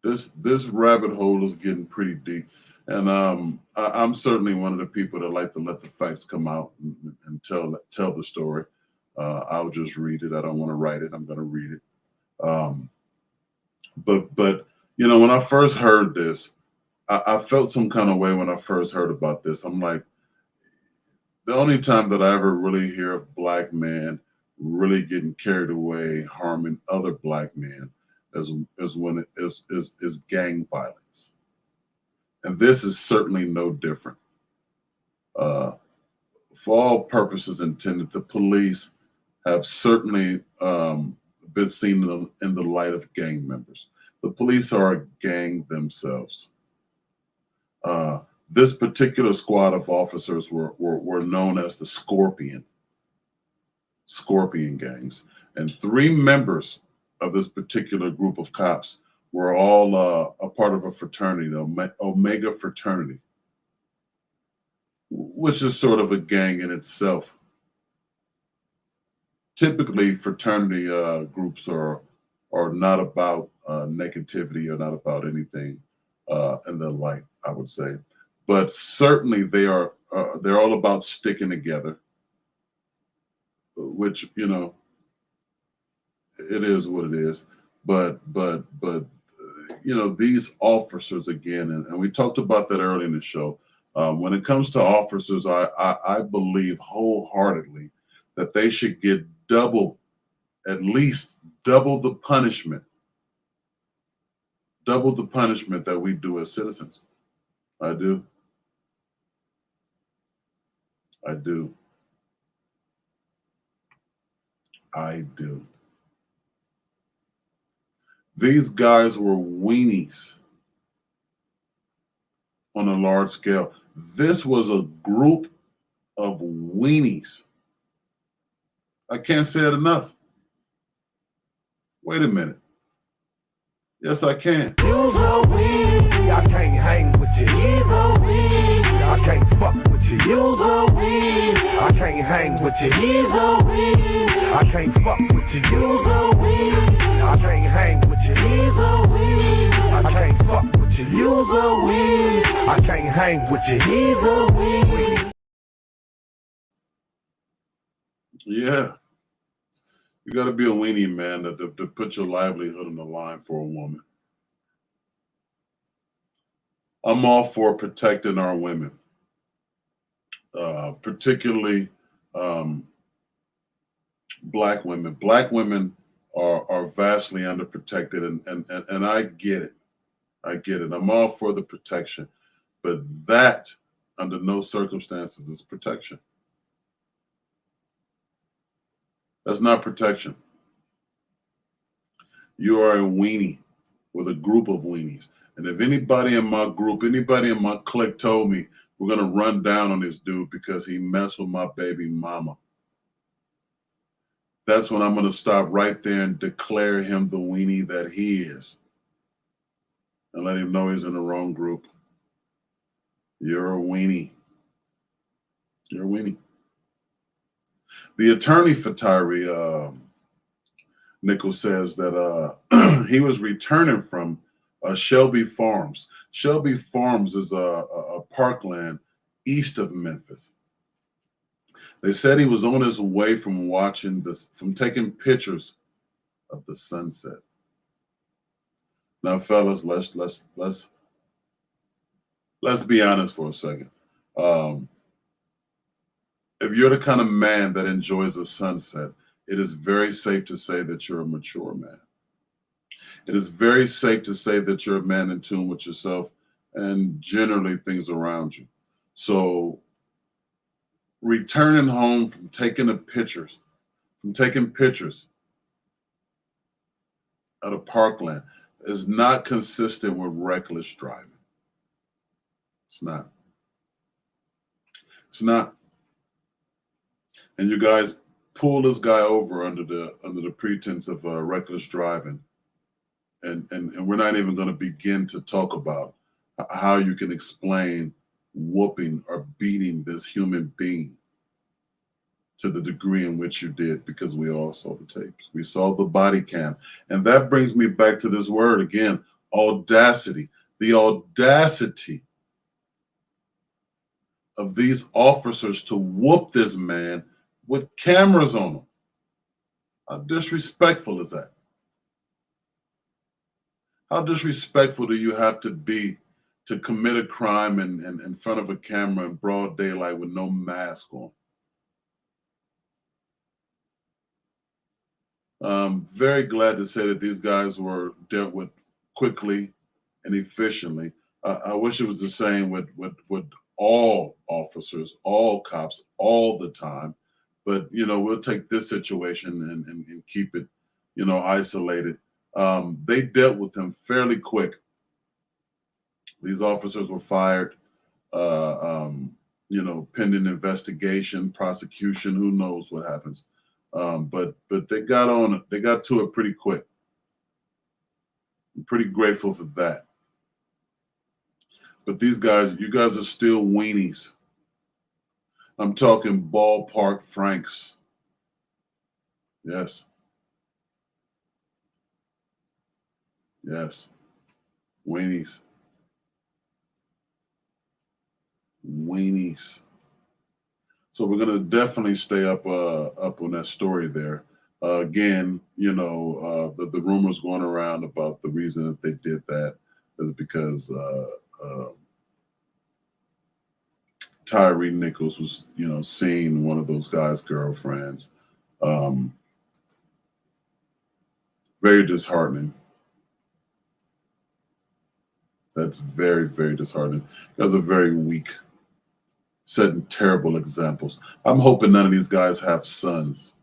This rabbit hole is getting pretty deep, and I'm certainly one of the people that like to let the facts come out and tell the story. I'll just read it. I don't want to write it. I'm going to read it. But when I first heard this, I felt some kind of way when I first heard about this. I'm like, the only time that I ever really hear of black men really getting carried away harming other black men is when it is gang violence. And this is certainly no different. For all purposes intended, the police have certainly been seen in the light of gang members. The police are a gang themselves. This particular squad of officers were known as the Scorpion gangs. And 3 members of this particular group of cops were all a part of a fraternity, the Omega fraternity, which is sort of a gang in itself. Typically, fraternity groups are not about negativity or not about anything in the light, I would say. But certainly they're all about sticking together, which, you know, it is what it is. But you know, these officers, again, and we talked about that early in the show. When it comes to officers, I believe wholeheartedly that they should get at least double the punishment that we do as citizens. I do. These guys were weenies on a large scale. This was a group of weenies. I can't say it enough. Wait a minute. Yes, I can. You's a weenie. I can't hang with you. He's a weenie. I can't fuck with you. You's a weenie. I can't hang with you. He's a weenie. I can't fuck with you. You's a weenie. I can't hang with you. He's a weenie. I can't fuck with you. You's a weenie. I can't hang with you. He's a weenie. Yeah. You got to be a weenie, man, to put your livelihood on the line for a woman. I'm all for protecting our women, particularly Black women. Black women are vastly underprotected, and I get it. I'm all for the protection, but that, under no circumstances, is protection. That's not protection. You are a weenie with a group of weenies. And if anybody in my group, anybody in my clique told me we're going to run down on this dude because he messed with my baby mama, that's when I'm going to stop right there and declare him the weenie that he is. And let him know he's in the wrong group. You're a weenie. You're a weenie. The attorney for Tyree Nichols says that he was returning from Shelby Farms. Shelby Farms is a parkland east of Memphis. They said he was on his way from taking pictures of the sunset. Now, fellas, let's be honest for a second. If you're the kind of man that enjoys a sunset, it is very safe to say that you're a mature man. It is very safe to say that you're a man in tune with yourself and generally things around you. So returning home from taking pictures at a parkland is not consistent with reckless driving. It's not. It's not. And you guys pull this guy over under the pretense of reckless driving, and we're not even going to begin to talk about how you can explain whooping or beating this human being to the degree in which you did, because we all saw the tapes. We saw the body cam. And that brings me back to this word again, audacity. The audacity of these officers to whoop this man with cameras on them. How disrespectful is that? How disrespectful do you have to be to commit a crime in front of a camera in broad daylight with no mask on? I'm very glad to say that these guys were dealt with quickly and efficiently. I wish it was the same with all officers, all cops, all the time. But, you know, we'll take this situation and keep it, isolated. They dealt with him fairly quick. These officers were fired, pending investigation, prosecution, who knows what happens. But they got on it. They got to it pretty quick. I'm pretty grateful for that. But these guys, you guys are still weenies. I'm talking ballpark Franks. Yes. Yes. Weenies. Weenies. So we're gonna definitely stay up on that story there. Again, the rumors going around about the reason that they did that is because Tyree Nichols was, seeing one of those guys' girlfriends. Very disheartening. That's very, very disheartening. You guys are very weak, setting terrible examples. I'm hoping none of these guys have sons.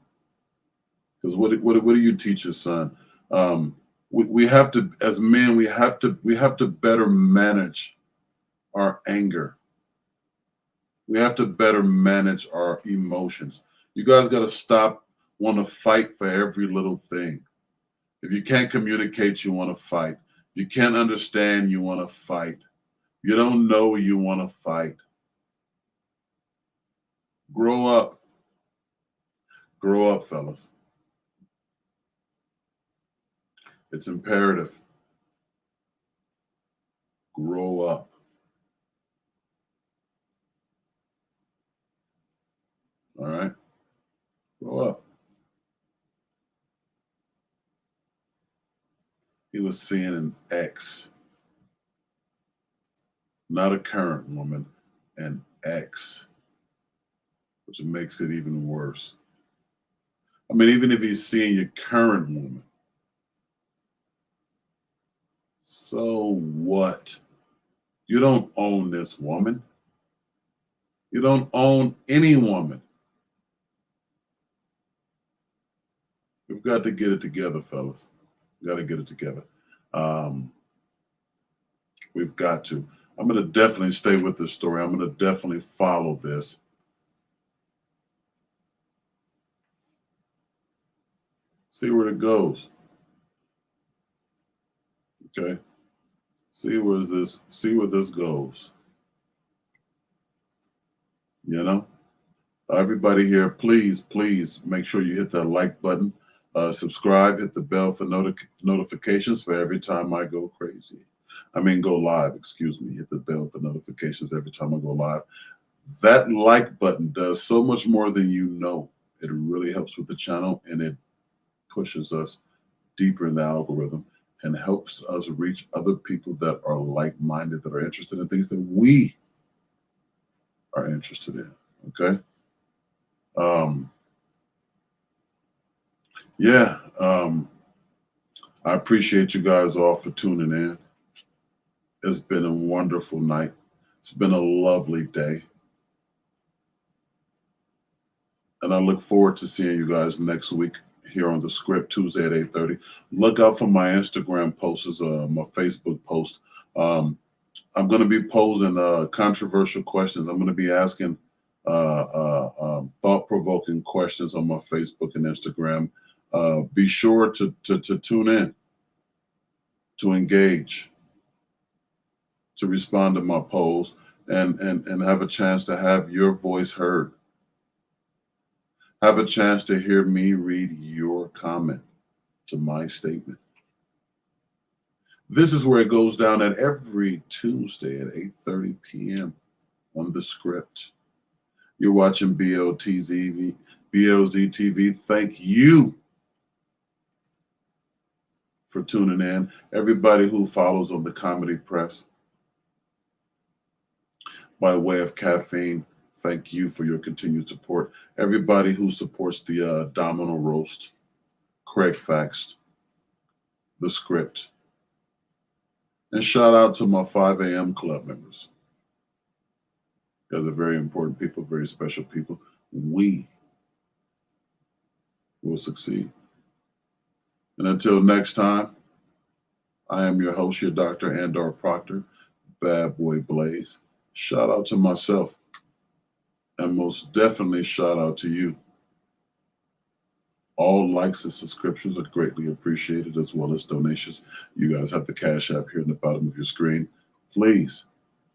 Because what do you teach your son? We have to, as men, we have to better manage our anger. We have to better manage our emotions. You guys got to stop wanting to fight for every little thing. If you can't communicate, you want to fight. You can't understand, you want to fight. You don't know, you want to fight. Grow up. Grow up, fellas. It's imperative. Grow up. All right? Grow up. He was seeing an ex, not a current woman, an ex, which makes it even worse. I mean, even if he's seeing your current woman, so what? You don't own this woman. You don't own any woman. We've got to get it together, fellas. We've got to get it together. We've got to. I'm going to definitely stay with this story. I'm going to definitely follow this. See where it goes. Okay. See where this goes. Everybody here, please make sure you hit that like button, subscribe, hit the bell for notifications for every time I go crazy. Go live, excuse me. Hit the bell for notifications every time I go live. That like button does so much more than you know. It really helps with the channel, and it pushes us deeper in the algorithm and helps us reach other people that are like-minded, that are interested in things that we are interested in. Okay. I appreciate you guys all for tuning in. It's been a wonderful night. It's been a lovely day. And I look forward to seeing you guys next week here on The Script, Tuesday at 8:30. Look out for my Instagram posts, my Facebook post. I'm going to be posing controversial questions. I'm going to be asking thought-provoking questions on my Facebook and Instagram. Be sure to tune in, to engage, to respond to my polls, and have a chance to have your voice heard. Have a chance to hear me read your comment to my statement. This is where it goes down at every Tuesday at 8:30 p.m. on The Script. You're watching BLZ TV. Thank you for tuning in. Everybody who follows on the Comedy Press by way of caffeine, thank you for your continued support. Everybody who supports the Domino Roast, Craig Faxt, The Script. And shout out to my 5 a.m. club members. You guys are very important people, very special people. We will succeed. And until next time, I am your host, your Dr. Andor Proctor, Bad Boy Blaze. Shout out to myself. And most definitely shout out to you. All likes and subscriptions are greatly appreciated, as well as donations. You guys have the Cash App here in the bottom of your screen. Please,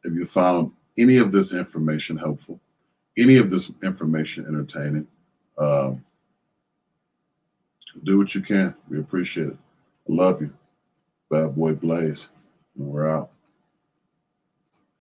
if you found any of this information helpful, any of this information entertaining, do what you can. We appreciate it. I love you. Bad Boy Blaze. And we're out.